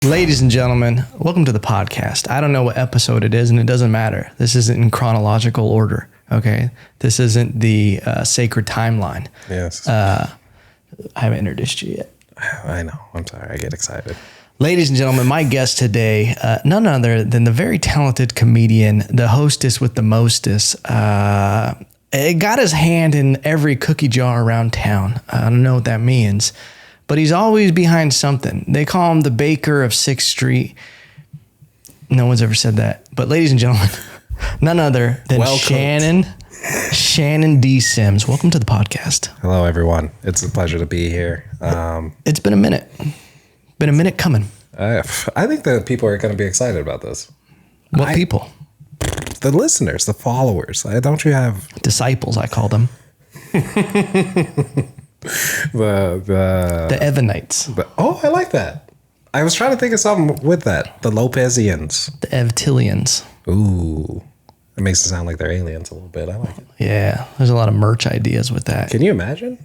Ladies and gentlemen, welcome to the podcast. I don't know what episode it is, and it doesn't matter. This isn't in chronological order, okay? This isn't the sacred timeline. Yes. I haven't introduced you yet. I know. I'm sorry. I get excited. Ladies and gentlemen, my guest today, none other than the very talented comedian, the hostess with the mostest. It got his hand in every cookie jar around town. I don't know what that means, but he's always behind something. They call him the baker of 6th Street. No one's ever said that. But ladies and gentlemen, none other than Shannon D. Sims. Welcome to the podcast. Hello, everyone. It's a pleasure to be here. It's been a minute. Been a minute coming. I think that people are going to be excited about this. What people? The listeners, the followers. Don't you have... Disciples, I call them. The Evanites. I like that. I was trying to think of something with that. The Lopezians. The Evtilians. Ooh. It makes it sound like they're aliens a little bit. I like it. Yeah, there's a lot of merch ideas with that. Can you imagine?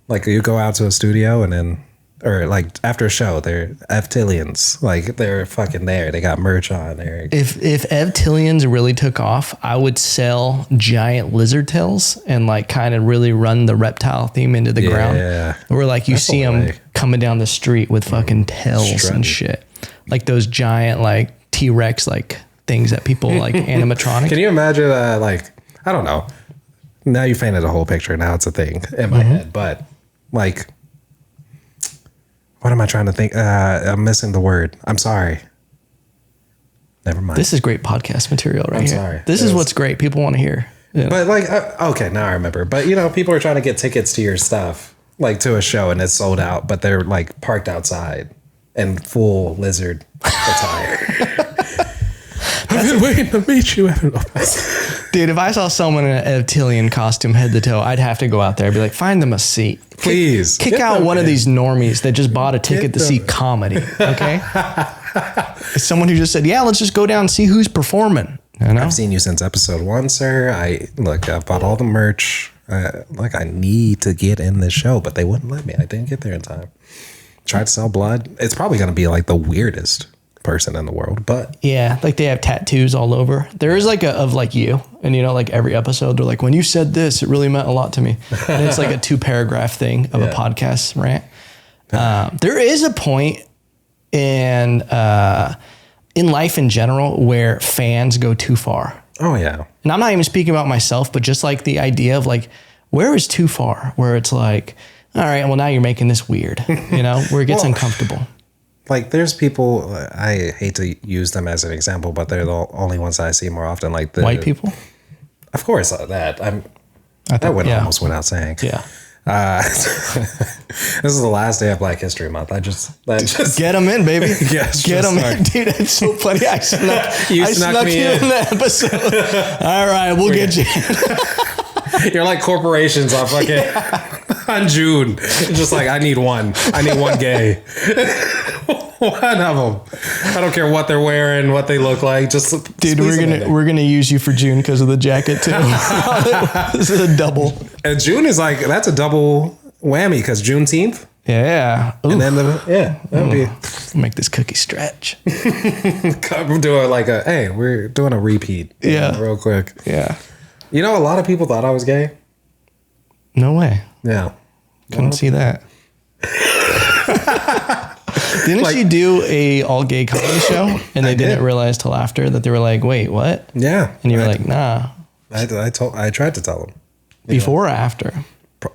Like you go out to a studio and then... Or like after a show, they're Evtilians. Like they're fucking there. They got merch on there. If Evtilians really took off, I would sell giant lizard tails and like kind of really run the reptile theme into the ground. Yeah. Where like you see them coming down the street with fucking tails and shit. Like those giant like T-Rex like things that people like animatronic. Can you imagine like, I don't know. Now you painted a whole picture. Now it's a thing in my head. But like... What am I trying to think? I'm missing the word. I'm sorry. Never mind. This is great podcast material right here. I'm sorry. This is what's great. People want to hear. Yeah. But like, okay, now I remember. But you know, people are trying to get tickets to your stuff, like to a show, and it's sold out. But they're like parked outside in full lizard attire. I've been waiting to meet you, Dude, if I saw someone in an Evtilian costume head to toe, I'd have to go out there and be like, find them a seat. Please. Kick out one of these normies that just bought a ticket to see comedy, okay? It's someone who just said, yeah, let's just go down and see who's performing. You know? I've seen you since episode 1, sir. I've bought all the merch. I need to get in this show, but they wouldn't let me. I didn't get there in time. Tried to sell blood. It's probably going to be like the weirdest person in the world, but yeah, like they have tattoos all over. There is like of like you, and you know, like every episode they're like, when you said this, it really meant a lot to me. And it's like a 2-paragraph thing of a podcast rant. There is a point in life in general where fans go too far. Oh yeah. And I'm not even speaking about myself, but just like the idea of like, where is too far? Where it's like, all right, well now you're making this weird, you know, where it gets uncomfortable. Like there's people, I hate to use them as an example, but they're the only ones I see more often. Like the white people. Of course, that almost without saying. Yeah. This is the last day of Black History Month. I just get them in, baby. Get them in, dude. It's so funny. I snuck you in the episode. All right, we'll get you. You're like corporations on fucking on June. Just like I need one gay. One of them. I don't care what they're wearing, what they look like. Just dude, we're gonna use you for June because of the jacket too. This is a double. And June is like that's a double whammy because Juneteenth. Yeah. Oof. And then that'd be make this cookie stretch. Come do it like we're doing a repeat. Yeah. Real quick. Yeah. You know, a lot of people thought I was gay. No way. Yeah. Couldn't see that. Didn't she do a all gay comedy show? And they didn't realize till after that they were like, wait, what? Yeah. And you were like, nah. I tried to tell them. Before or after?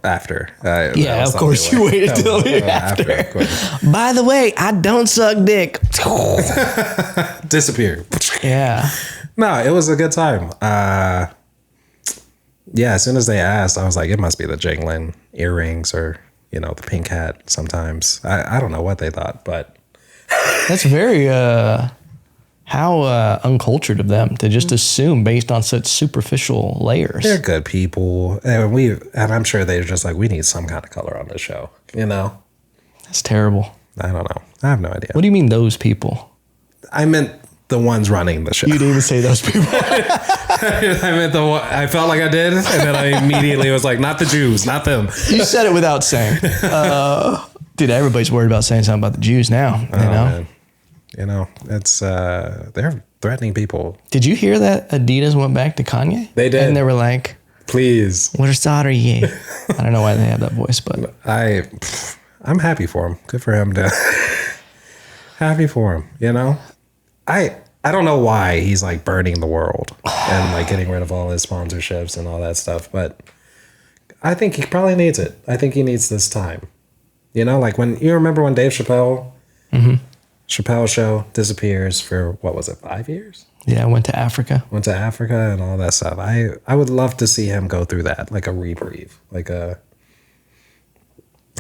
After. Yeah, of course you waited till after. By the way, I don't suck dick. Disappear. Yeah. No, it was a good time. Yeah, as soon as they asked, I was like, it must be the jingling earrings or, you know, the pink hat sometimes. I don't know what they thought, but. That's very, how uncultured of them to just assume based on such superficial layers. They're good people. And I'm sure they're just like, we need some kind of color on this show, you know? That's terrible. I don't know. I have no idea. What do you mean those people? I meant the ones running the show. You didn't even say those people. I meant the one. I felt like I did, and then I immediately was like, "Not the Jews, not them." You said it without saying. Dude, everybody's worried about saying something about the Jews now. You know, man. You know, it's they're threatening people. Did you hear that Adidas went back to Kanye? They did. And they were like, please. "What are you?" I don't know why they have that voice, but I'm happy for him. Good for him to happy for him, you know? I don't know why he's like burning the world and like getting rid of all his sponsorships and all that stuff, but I think he probably needs it. I think he needs this time. You know, like when you remember when Dave Chappelle show disappears for what was it, 5 years? Yeah, I went to Africa. Went to Africa and all that stuff. I would love to see him go through that, like a rebreathe, like I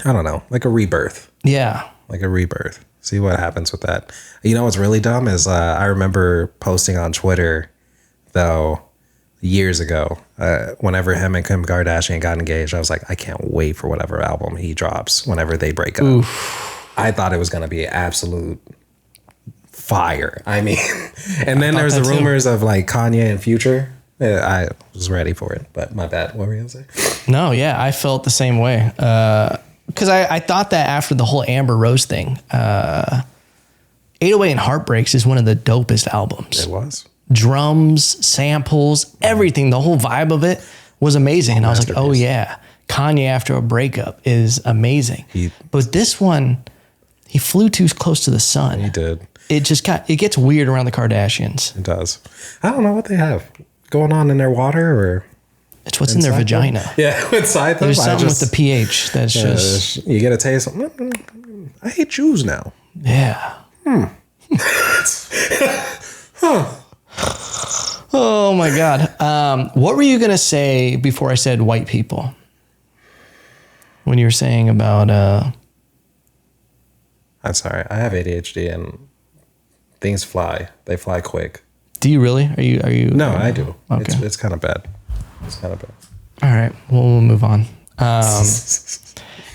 don't know, like a rebirth. Yeah. Like a rebirth. See what happens with that. You know what's really dumb is I remember posting on Twitter, though, years ago, whenever him and Kim Kardashian got engaged, I was like, I can't wait for whatever album he drops whenever they break up. Oof. I thought it was going to be absolute fire. I mean, and then there's the rumors of like Kanye and Future. I was ready for it, but my bad. What were you going to say? No, yeah, I felt the same way. Because I thought that after the whole Amber Rose thing, 808 and Heartbreaks is one of the dopest albums. It was. Drums, samples, everything, the whole vibe of it was amazing. And I was like, oh yeah, Kanye after a breakup is amazing. But this one, he flew too close to the sun. He did. It gets weird around the Kardashians. It does. I don't know what they have going on in their water or... It's what's in their vagina. Them? Yeah, inside them. There's something with the pH that's just... You get a taste. I hate Jews now. Yeah. Oh my God. What were you going to say before I said white people? When you were saying about... I'm sorry. I have ADHD and things fly. They fly quick. Do you really? Are you? No, I do. Okay. It's kind of bad. It's kind of bad. All right. Well, we'll move on.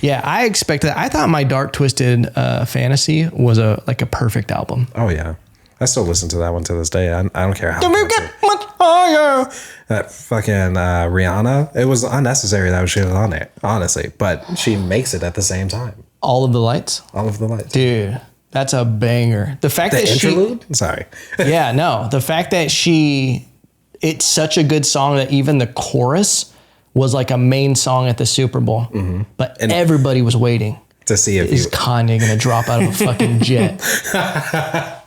Yeah, I expected. I thought my Dark Twisted Fantasy was a perfect album. Oh yeah, I still listen to that one to this day. I don't care how. Can we get much higher? That fucking Rihanna. It was unnecessary that she was on it, honestly. But she makes it at the same time. All of the Lights. All of the Lights, dude. That's a banger. The fact that interlude? Sorry. Yeah, no. The fact that it's such a good song that even the chorus was like a main song at the Super Bowl. Mm-hmm. But everybody was waiting to see if is Kanye going to drop out of a fucking jet.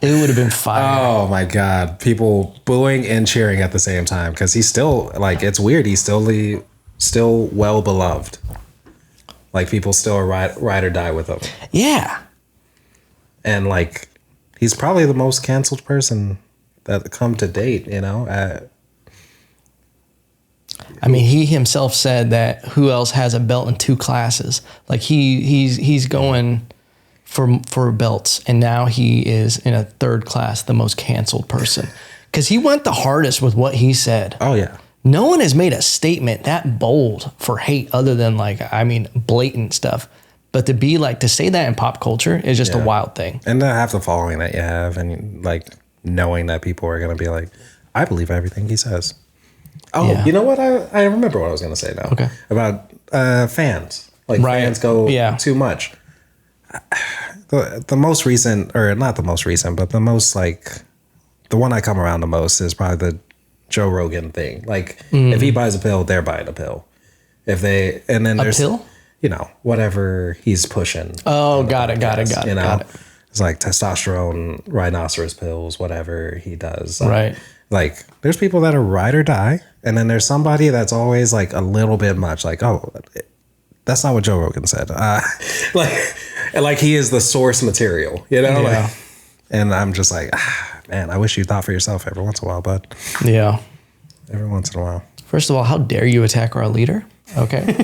It would have been fire. Oh my God. People booing and cheering at the same time because he's still like, it's weird. He's still well beloved. Like people still ride or die with him. Yeah. And like, he's probably the most canceled person that come to date, you know? I mean, he himself said that who else has a belt in 2 classes? Like he's going for belts, and now he is in a 3rd class, the most canceled person. Because he went the hardest with what he said. Oh, yeah. No one has made a statement that bold for hate other than blatant stuff. But to say that in pop culture is just a wild thing. And to have the following that you have and like knowing that people are going to be like, I believe everything he says. Oh, yeah. You know what? I remember what I was going to say now. Okay. About fans. Like fans go too much. The most recent, or not the most recent, but the most like, the one I come around the most is probably the Joe Rogan thing. Like if he buys a pill, they're buying a pill. If they, and then there's... A pill? You know, whatever he's pushing. Oh, got it. You know, got it. It's like testosterone, rhinoceros pills, whatever he does. Right. Like, there's people that are ride or die, and then there's somebody that's always like a little bit much. Like, oh, that's not what Joe Rogan said. Like he is the source material, you know. Yeah. Like, and I'm just like, man, I wish you thought for yourself every once in a while, bud. Yeah. Every once in a while. First of all, how dare you attack our leader? Okay.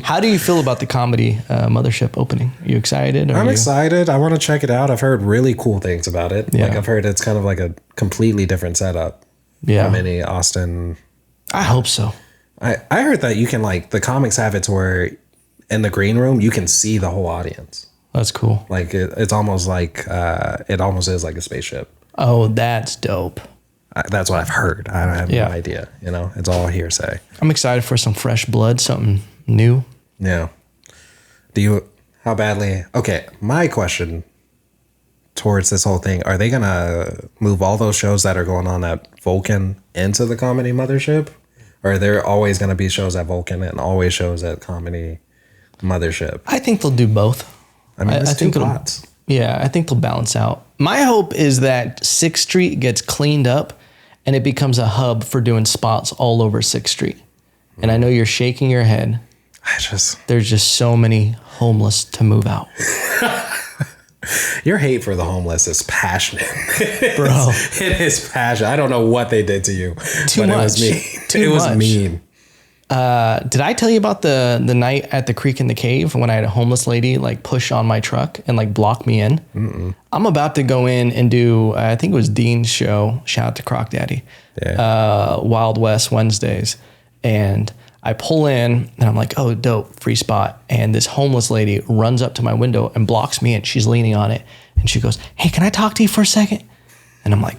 How do you feel about the comedy Mothership opening? Are you excited? I'm excited. I want to check it out. I've heard really cool things about it. Yeah. Like I've heard it's kind of like a completely different setup. Yeah. From any Austin. I hope so. I heard that you can like, the comics have it to where in the green room, you can see the whole audience. That's cool. Like it's almost like, it almost is like a spaceship. Oh, that's dope. That's what I've heard. I have no idea. You know, it's all hearsay. I'm excited for some fresh blood, something new. Yeah. How badly? Okay, my question towards this whole thing, are they gonna move all those shows that are going on at Vulcan into the comedy Mothership? Or are there always gonna be shows at Vulcan and always shows at comedy Mothership? I think they'll do both. I mean, I think pots. Yeah, I think they'll balance out. My hope is that 6th Street gets cleaned up and it becomes a hub for doing spots all over 6th Street. And I know you're shaking your head. There's just so many homeless to move out. Your hate for the homeless is passionate. Bro. It is passionate. I don't know what they did to you. Too much. It was mean. Did I tell you about the night at the Creek in the Cave when I had a homeless lady like push on my truck and like block me in? Mm-mm. I'm about to go in and do, I think it was Dean's show. Shout out to Croc Daddy. Yeah. Wild West Wednesdays. And I pull in and I'm like, oh, dope, free spot. And this homeless lady runs up to my window and blocks me in. She's leaning on it. And she goes, hey, can I talk to you for a second? And I'm like,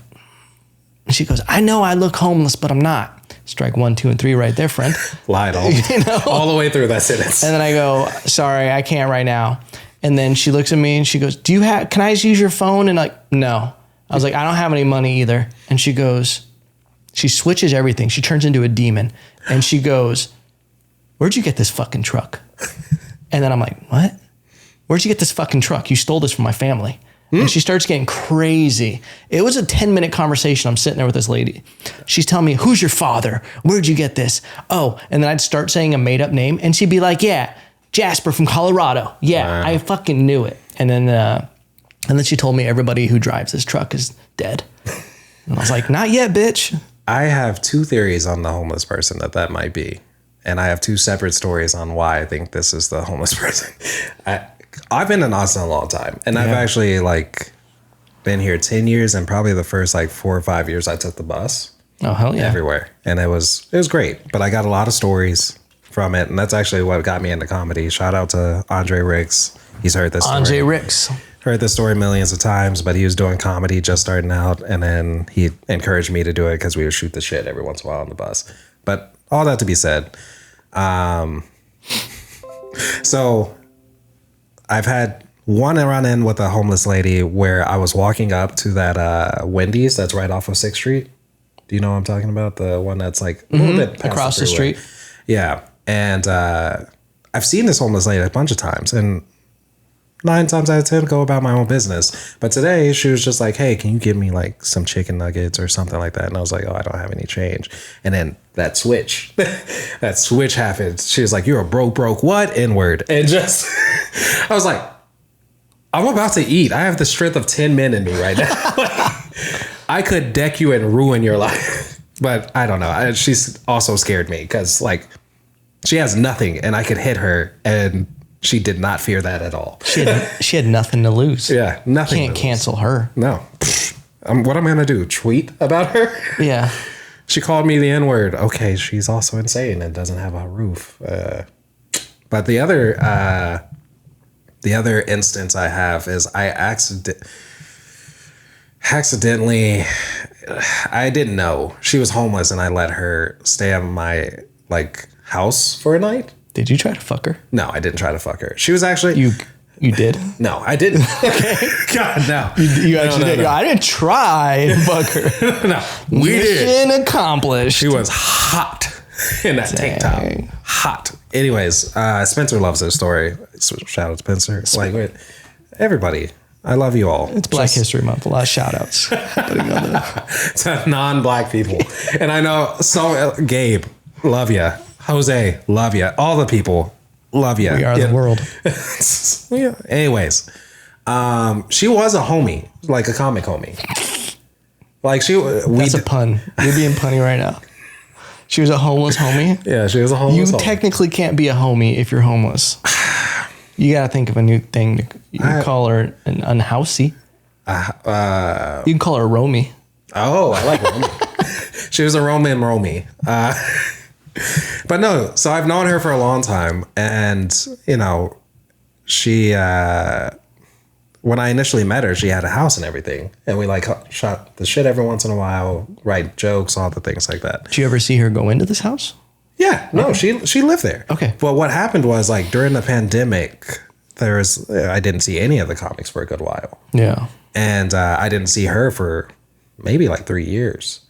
and she goes, I know I look homeless, but I'm not. Strike 1, 2, and 3 right there, friend. Lied all the way through that sentence. And then I go, sorry, I can't right now. And then she looks at me and she goes, can I just use your phone? And like, no. I was like, I don't have any money either. And she goes, she switches everything. She turns into a demon. And she goes, where'd you get this fucking truck? And then I'm like, what? Where'd you get this fucking truck? You stole this from my family. And she starts getting crazy. It was a 10-minute conversation. I'm sitting there with this lady. She's telling me, who's your father? Where'd you get this? Oh, and then I'd start saying a made-up name, and she'd be like, yeah, Jasper from Colorado. Yeah, wow. I fucking knew it. And then she told me everybody who drives this truck is dead. And I was like, not yet, bitch. I have 2 theories on the homeless person that might be. And I have 2 separate stories on why I think this is the homeless person. I've been in Austin a long time, and I've actually like been here 10 years, and probably the first like 4 or 5 years I took the bus. Oh, hell yeah. Everywhere. And it was great, but I got a lot of stories from it. And that's actually what got me into comedy. Shout out to Andre Ricks. He's heard this story. Andre Ricks. Heard this story millions of times, but he was doing comedy just starting out. And then he encouraged me to do it because we would shoot the shit every once in a while on the bus. But all that to be said, so I've had one run-in with a homeless lady where I was walking up to that Wendy's that's right off of 6th Street. Do you know what I'm talking about? The one that's like a little bit across the street. Yeah. And I've seen this homeless lady a bunch of times, and 9 times out of 10 go about my own business. But today she was just like, hey, can you give me like some chicken nuggets or something like that? And I was like, oh, I don't have any change. And then that switch happened. She was like, you're a broke what? N-word. And just, I was like, I'm about to eat. I have the strength of 10 men in me right now. I could deck you and ruin your life. But I don't know. She's also scared me because like she has nothing and I could hit her, and she did not fear that at all. She had nothing to lose. Yeah, nothing. Can't cancel her. No. What am I going to do? Tweet about her? Yeah. She called me the N-word. Okay, she's also insane and doesn't have a roof. But the other instance I have is I accidentally, I didn't know she was homeless, and I let her stay at my like house for a night. Did you try to fuck her? No, I didn't try to fuck her. She was actually... You did? No, I didn't. Okay. God, no. You actually did. No. I didn't try to fuck her. No, we did. Mission accomplished. She was hot in that tank top. Hot. Anyways, Spencer loves this story. Shout out to Spencer. Like, everybody, I love you all. It's Black History Month. A lot of shout outs. To non-black people. And I know, Gabe, love you. Jose, love you. All the people, love you. We are the world. Yeah. Anyways, she was a homie, like a comic homie. Like That's a pun. You're being punny right now. She was a homeless homie? Yeah, she was a homeless homie. You technically can't be a homie if you're homeless. You got to think of a new thing. You can call her an unhousey. You can call her a roamie. Oh, I like roamie. She was a roamie. But no, so I've known her for a long time, and you know, she when I initially met her, she had a house and everything, and we like shot the shit every once in a while, write jokes, all the things like that. Did you ever see her go into this house? Yeah, no, okay. She lived there. Okay. But what happened was like during the pandemic, I didn't see any of the comics for a good while. Yeah. And I didn't see her for maybe like 3 years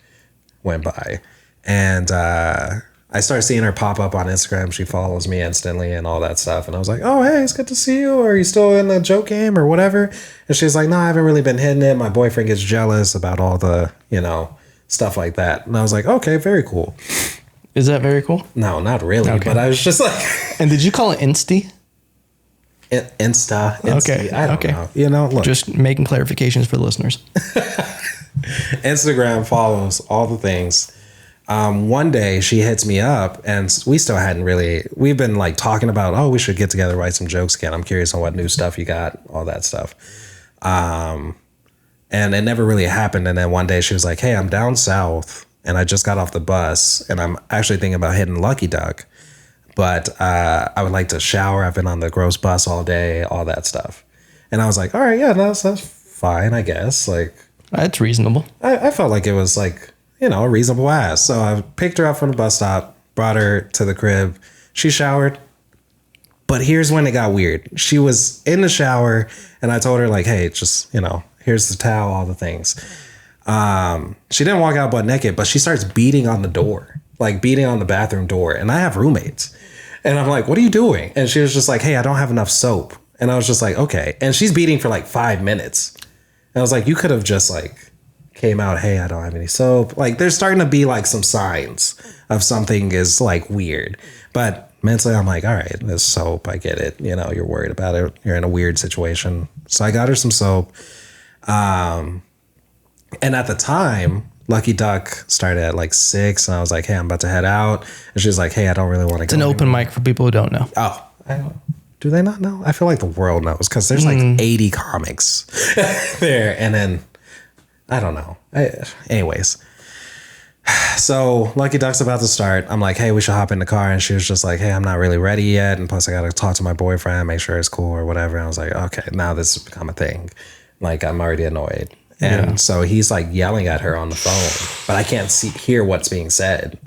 went by. And I started seeing her pop up on Instagram. She follows me instantly and all that stuff. And I was like, oh, hey, it's good to see you. Are you still in the joke game or whatever? And she's like, no, I haven't really been hitting it. My boyfriend gets jealous about all the, stuff like that. And I was like, okay, very cool. Is that very cool? No, not really. Okay. But I was just like. And did you call it Insty? Insta. Okay. I don't know. Look. Just making clarifications for the listeners. Instagram follows all the things. One day she hits me up and we still we've been like talking about, oh, we should get together, write some jokes again. I'm curious on what new stuff you got, all that stuff. And it never really happened. And then one day she was like, hey, I'm down south and I just got off the bus and I'm actually thinking about hitting Lucky Duck. But I would like to shower. I've been on the gross bus all day, all that stuff. And I was like, all right, yeah, that's fine, I guess. Like, that's reasonable. I felt like it was like, a reasonable ask. So I picked her up from the bus stop, brought her to the crib. She showered. But here's when it got weird. She was in the shower and I told her like, hey, just, here's the towel, all the things. She didn't walk out butt naked, but she starts beating on the door, like beating on the bathroom door. And I have roommates. And I'm like, what are you doing? And she was just like, hey, I don't have enough soap. And I was just like, okay. And she's beating for like 5 minutes. And I was like, you could have just like came out, hey, I don't have any soap. Like there's starting to be like some signs of something is like weird. But mentally I'm like, all right, there's soap. I get it. You're worried about it. You're in a weird situation. So I got her some soap. And at the time, Lucky Duck started at like 6 and I was like, hey, I'm about to head out. And she was like, hey, I don't really want to go. It's an open mic for people who don't know. Oh, do they not know? I feel like the world knows because there's like 80 comics there. And then I don't know. Anyways. So Lucky Duck's about to start. I'm like, hey, we should hop in the car. And she was just like, hey, I'm not really ready yet. And plus I got to talk to my boyfriend, make sure it's cool or whatever. And I was like, okay, now this has become a thing. Like I'm already annoyed. And so he's like yelling at her on the phone, but I can't hear what's being said.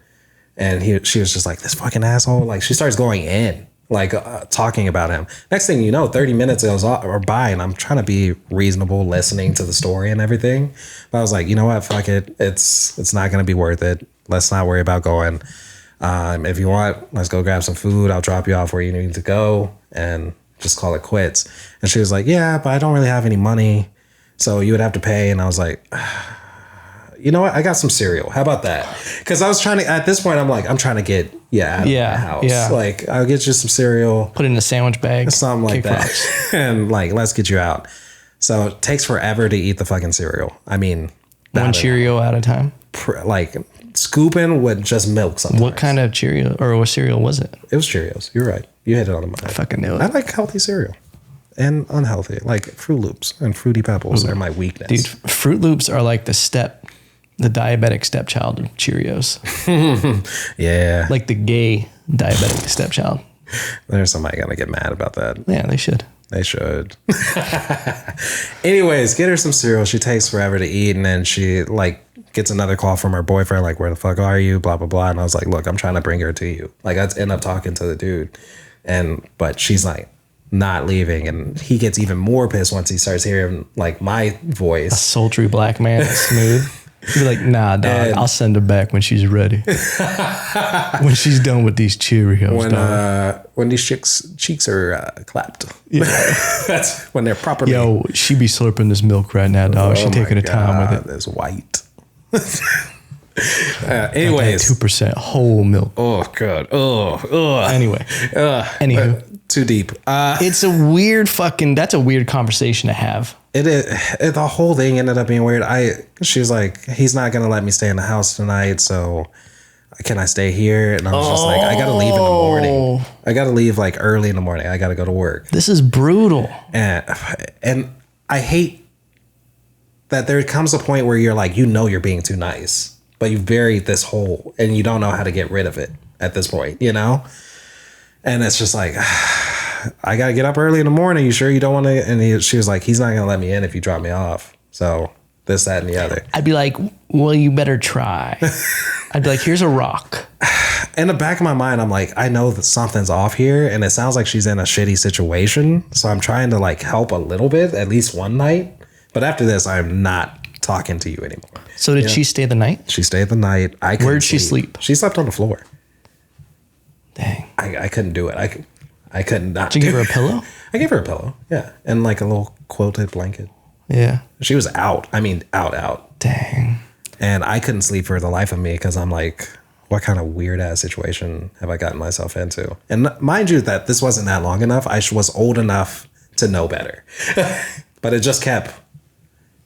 And she was just like, this fucking asshole. Like she starts going in, like talking about him. Next thing you know, 30 minutes goes by and I'm trying to be reasonable, listening to the story and everything. But I was like, you know what? Fuck it. It's not going to be worth it. Let's not worry about going. If you want, let's go grab some food. I'll drop you off where you need to go and just call it quits. And she was like, yeah, but I don't really have any money. So you would have to pay. And I was like, you know what? I got some cereal. How about that? Because I was trying to, at this point, I'm trying to get out of my house. Yeah. Like, I'll get you some cereal. Put it in a sandwich bag. Something like that. And like, let's get you out. So it takes forever to eat the fucking cereal. I mean. One Cheerio at a time? Like, scooping with just milk sometimes. What kind of Cheerio, or what cereal was it? It was Cheerios. You're right. You hit it on the mind. I fucking knew it. I like healthy cereal. And unhealthy, like Fruit Loops and Fruity Pebbles are my weakness. Dude, Fruit Loops are like the diabetic stepchild of Cheerios. Yeah. Like the gay diabetic stepchild. There's somebody gonna get mad about that. Yeah, they should. They should. Anyways, get her some cereal. She takes forever to eat, and then she like gets another call from her boyfriend, like, where the fuck are you? Blah, blah, blah. And I was like, look, I'm trying to bring her to you. Like, I end up talking to the dude. But she's like, not leaving, and he gets even more pissed once he starts hearing like my voice. A sultry black man, smooth. He'd be like, nah, dog, I'll send her back when she's ready. When she's done with these Cheerios, when these cheeks are clapped. Yeah. That's when they're properly. Yo, she be slurping this milk right now, dog. She taking her time with it. It's white. Anyways, 2% whole milk. Oh god. Anyway. Anywho. Too deep. It's a weird that's a weird conversation to have. The whole thing ended up being weird. She's like, he's not gonna let me stay in the house tonight, so can I stay here? And I was just like, I gotta leave in the morning. I gotta leave like early in the morning. I gotta go to work. This is brutal. And I hate that there comes a point where you're like, you're being too nice, but you've buried this hole and you don't know how to get rid of it at this point, And it's just like, I got to get up early in the morning. You sure you don't want to? And she was like, he's not going to let me in if you drop me off. So this, that, and the other. I'd be like, well, you better try. I'd be like, here's a rock. in the back of my mind, I'm like, I know that something's off here, and it sounds like she's in a shitty situation. So I'm trying to like help a little bit, at least one night. But after this, I'm not talking to you anymore. So did she stay the night? She stayed the night. Where'd she sleep? She slept on the floor. Dang. I couldn't do it. I couldn't not. Did you give her a pillow? I gave her a pillow. Yeah, and like a little quilted blanket. Yeah. She was out. I mean, out. Dang. And I couldn't sleep for the life of me because I'm like, what kind of weird ass situation have I gotten myself into? And mind you, that this wasn't that long enough. I was old enough to know better, but it just kept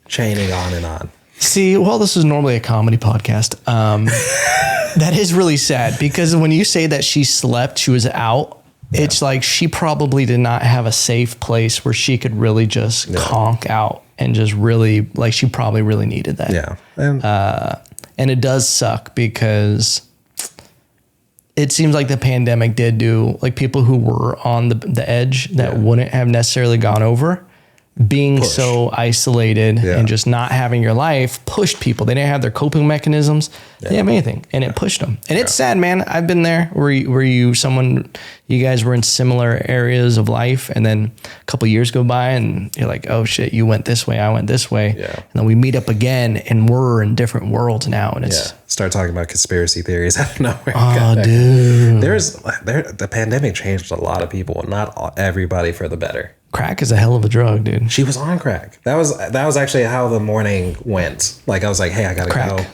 chaining on and on. See, well, this is normally a comedy podcast. That is really sad because when you say that she slept, she was out. Yeah. It's like she probably did not have a safe place where she could really just conk out and just really, like, she probably really needed that. Yeah. And it does suck because it seems like the pandemic did do, like, people who were on the edge that wouldn't have necessarily gone over, being so isolated and just not having your life pushed people. They didn't have their coping mechanisms. They didn't have anything, and it pushed them. And it's sad, man. I've been there where you guys were in similar areas of life, and then a couple of years go by and you're like, oh shit, you went this way, I went this way. Yeah. And then we meet up again and we're in different worlds now. And it's start talking about conspiracy theories out of nowhere. Oh, dude. The pandemic changed a lot of people, not everybody for the better. Crack is a hell of a drug, dude. She was on crack. That was actually how the morning went. Like, I was like, hey, I gotta go.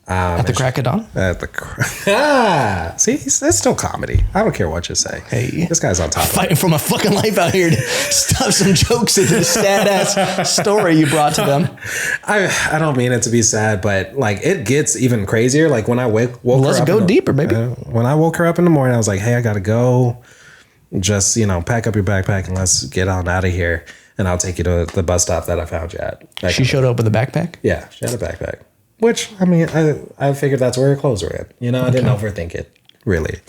At the crack of dawn? At the see, it's still comedy. I don't care what you say. Hey, this guy's on top. Fighting for my fucking life out here to stuff some jokes into the sad ass story you brought to them. I don't mean it to be sad, but like it gets even crazier. Like when I woke her up. Let's go deeper, baby. When I woke her up in the morning, I was like, hey, I gotta go. Just, pack up your backpack and let's get on out of here. And I'll take you to the bus stop that I found you at. She showed up with a backpack? Yeah, she had a backpack. Which, I mean, I figured that's where her clothes were at. I didn't overthink it, really.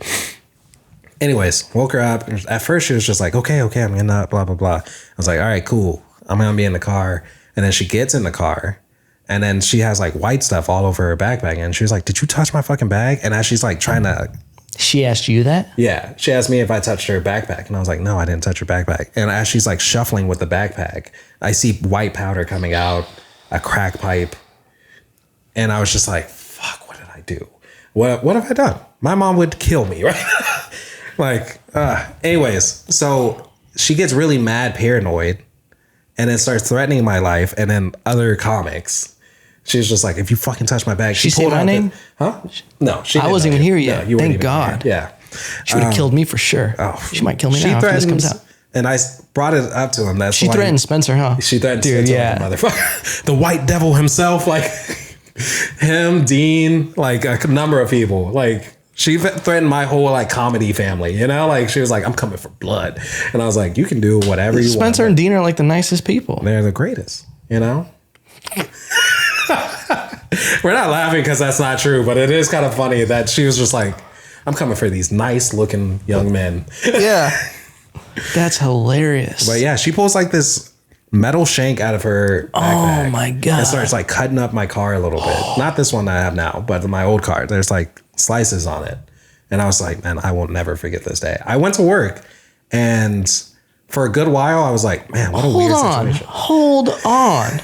Anyways, woke her up. At first, she was just like, okay, I'm getting up, blah, blah, blah. I was like, all right, cool. I'm going to be in the car. And then she gets in the car. And then she has like white stuff all over her backpack. And she was like, did you touch my fucking bag? And as she's like trying to... She asked you that? Yeah. She asked me if I touched her backpack. And I was like, no, I didn't touch her backpack. And as she's like shuffling with the backpack, I see white powder coming out, a crack pipe. And I was just like, fuck, what did I do? What have I done? My mom would kill me, right? Anyways, so she gets really mad, paranoid, and then starts threatening my life. And then other comics. She's just like, if you fucking touch my bag. She said my name? Huh? No, she didn't. I wasn't even here yet. No, you Thank God. Yeah. She would have killed me for sure. Oh, she might kill me now after this comes out. And I brought it up to him. She threatened Spencer, huh? She threatened Spencer, motherfucker. The white devil himself, like him, Dean, like a number of people. Like she threatened my whole like comedy family, Like she was like, I'm coming for blood. And I was like, you can do whatever you want. Spencer and Dean are like the nicest people. They're the greatest, We're not laughing because that's not true, but it is kind of funny that she was just like, I'm coming for these nice looking young men. Yeah. That's hilarious. But yeah, she pulls like this metal shank out of her backpack. Oh my God. And starts like cutting up my car a little bit. Not this one that I have now, but my old car. There's like slices on it. And I was like, man, I will never forget this day. I went to work and for a good while I was like, man, what a weird situation. Hold on.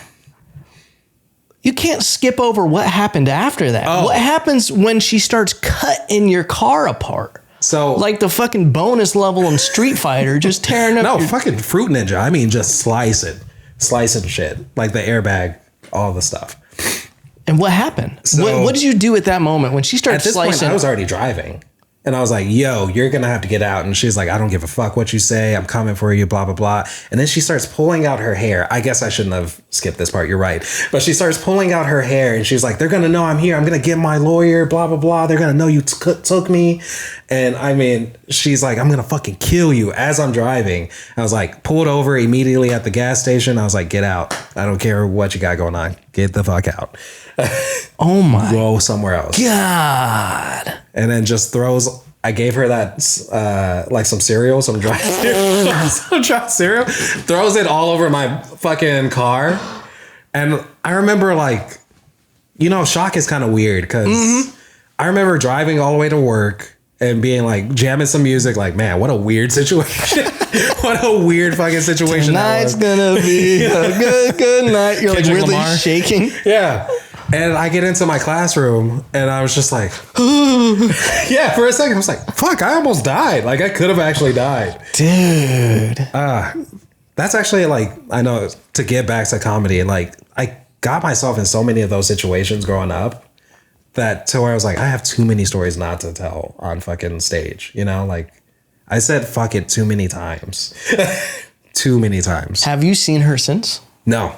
You can't skip over what happened after that. Oh. What happens when she starts cutting your car apart? So like the fucking bonus level in Street Fighter, just tearing up. No, fucking Fruit Ninja. I mean, just slicing shit, like the airbag, all the stuff. And what happened? So, what did you do at that moment when she started slicing? At this point, I was already driving. And I was like, yo, you're going to have to get out. And she's like, I don't give a fuck what you say. I'm coming for you, blah, blah, blah. And then she starts pulling out her hair. I guess I shouldn't have skipped this part. You're right. But she starts pulling out her hair and she's like, they're going to know I'm here. I'm going to get my lawyer, blah, blah, blah. They're going to know you took me. And I mean, she's like, I'm going to fucking kill you as I'm driving. I was like, pulled over immediately at the gas station. I was like, get out. I don't care what you got going on. Get the fuck out. Oh my. Go somewhere else. God. And then just I gave her that, like some cereal, some dry cereal, throws it all over my fucking car. And I remember like, shock is kind of weird because I remember driving all the way to work and being like jamming some music. Like, man, what a weird situation. What a weird fucking situation. Tonight's gonna be a good night. You're like Kendrick weirdly Lamar. shaking. Yeah. And I get into my classroom and I was just like, yeah, for a second I was like, fuck, I almost died. Like I could have actually died. Dude. That's actually like, I know, to get back to comedy, and like I got myself in so many of those situations growing up that to where I was like, I have too many stories not to tell on fucking stage. You know, like I said fuck it too many times. Too many times. Have you seen her since? No.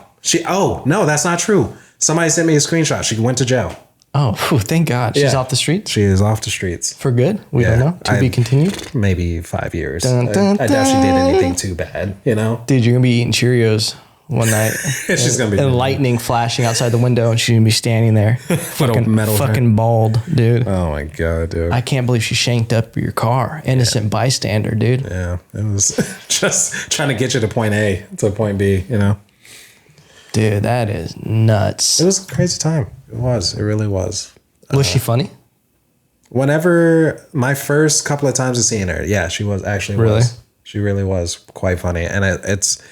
No, that's not true. Somebody sent me a screenshot. She went to jail. Oh, whew, thank God. She's off the streets? She is off the streets. For good? We don't know. To be continued? Maybe 5 years. Dun, dun, I doubt she did anything too bad, you know? Dude, you're going to be eating Cheerios one night. She's going to be. And lightning flashing outside the window, and she's going to be standing there. fucking bald, dude. Oh my God, dude. I can't believe she shanked up your car. Innocent bystander, dude. Yeah, it was just trying to get you to point A to point B, you know? Dude, that is nuts. It was a crazy time. It was. It really was. Was she funny? Whenever my first couple of times of seeing her, yeah, she was actually Really? She really was quite funny. And it's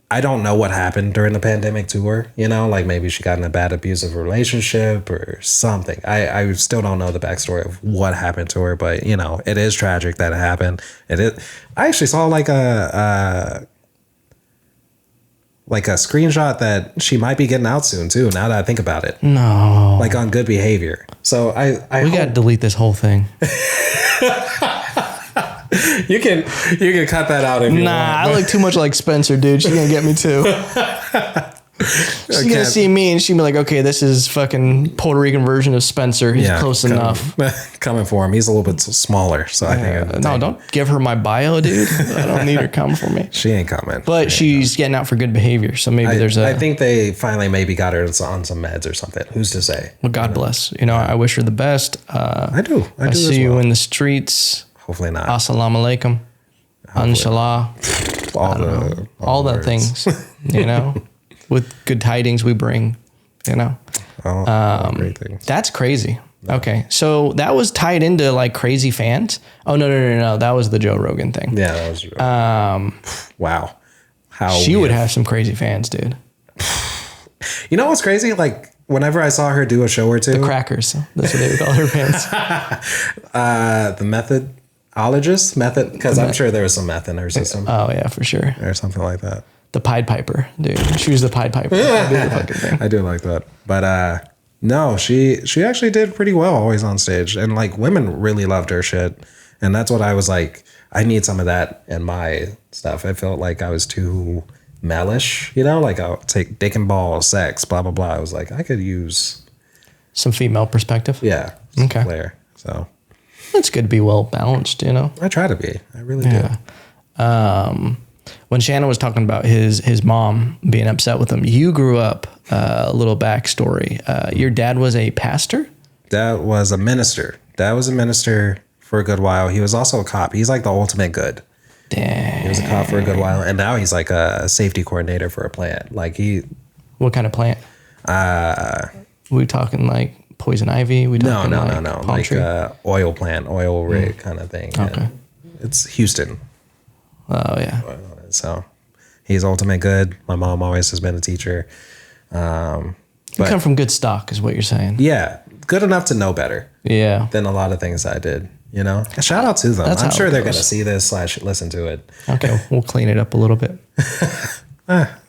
I don't know what happened during the pandemic to her, you know, like maybe she got in a bad abusive relationship or something. I still don't know the backstory of what happened to her, but you know, it is tragic that it happened. I actually saw like a screenshot that she might be getting out soon too. Now that I think about it, No. like on good behavior. So We got to delete this whole thing. you can cut that out if you want. I look too much like Spencer, dude. She's going to get me too. She's going to see me and she'll be like, okay, this is fucking Puerto Rican version of Spencer. He's close enough. Coming for him. He's a little bit smaller. So I think. No, don't give her my bio, dude. I don't need her coming for me. She ain't coming. But she's getting out for good behavior. So maybe I think they finally maybe got her on some meds or something. Who's to say? Well, God bless. You know, I wish her the best. I do. I do. See you in the streets. Hopefully not. Assalamu alaikum. Inshallah. All the things, you know, with good tidings we bring, you know. Great things. That's crazy. No. Okay. So that was tied into like crazy fans. Oh, no. That was the Joe Rogan thing. Yeah, that was. Wow. How she would have some crazy fans, dude. You know what's crazy? Like whenever I saw her do a show or two. The crackers. That's what they would call her fans. The method, because I'm sure there was some meth in her system. Oh yeah, for sure. Or something like that. The Pied Piper, dude. She was the Pied Piper. The fucking thing. I do like that. But no, she actually did pretty well always on stage. And like women really loved her shit. And that's what I was like, I need some of that in my stuff. I felt like I was too malish, you know, like I'll take dick and ball, sex, blah, blah, blah. I was like, I could use some female perspective. Yeah. Okay. Flair. So it's good to be well balanced, you know? I try to be. I really do. When Shannon was talking about his mom being upset with him, you grew up, a little backstory. Your dad was a pastor? Dad was a minister. Dad was a minister for a good while. He was also a cop. He's like the ultimate good. Damn. He was a cop for a good while. And now he's like a safety coordinator for a plant. Like What kind of plant? We talking like poison ivy? We talking no. palm tree? Like oil plant, oil rig kind of thing. Okay. And it's Houston. Oh yeah. So he's ultimate good. My mom always has been a teacher. You come from good stock is what you're saying. Yeah. Good enough to know better. Yeah. Than a lot of things I did, you know? Shout out to them. I'm sure they're going to see this / listen to it. Okay. We'll clean it up a little bit.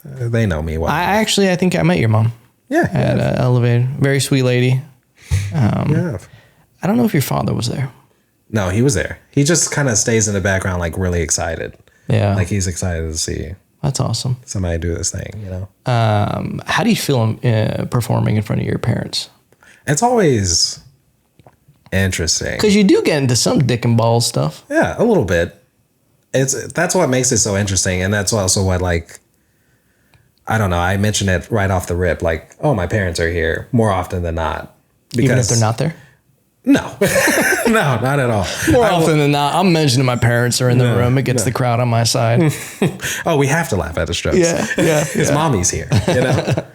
They know me well. I think I met your mom. Yeah. At Elevated. Very sweet lady. Yeah. I don't know if your father was there. No, he was there. He just kind of stays in the background, like really excited. Yeah. Like he's excited to see. That's awesome. Somebody do this thing, you know? How do you feel performing in front of your parents? It's always interesting. Because you do get into some dick and balls stuff. Yeah, a little bit. That's what makes it so interesting. And that's also what, like, I don't know. I mentioned it right off the rip. Like, oh, my parents are here more often than not. Even if they're not there? No. No, not at all. More often than not. I'm mentioning my parents are in the room. It gets the crowd on my side. Oh, we have to laugh at the jokes. Yeah. His mommy's here, you know?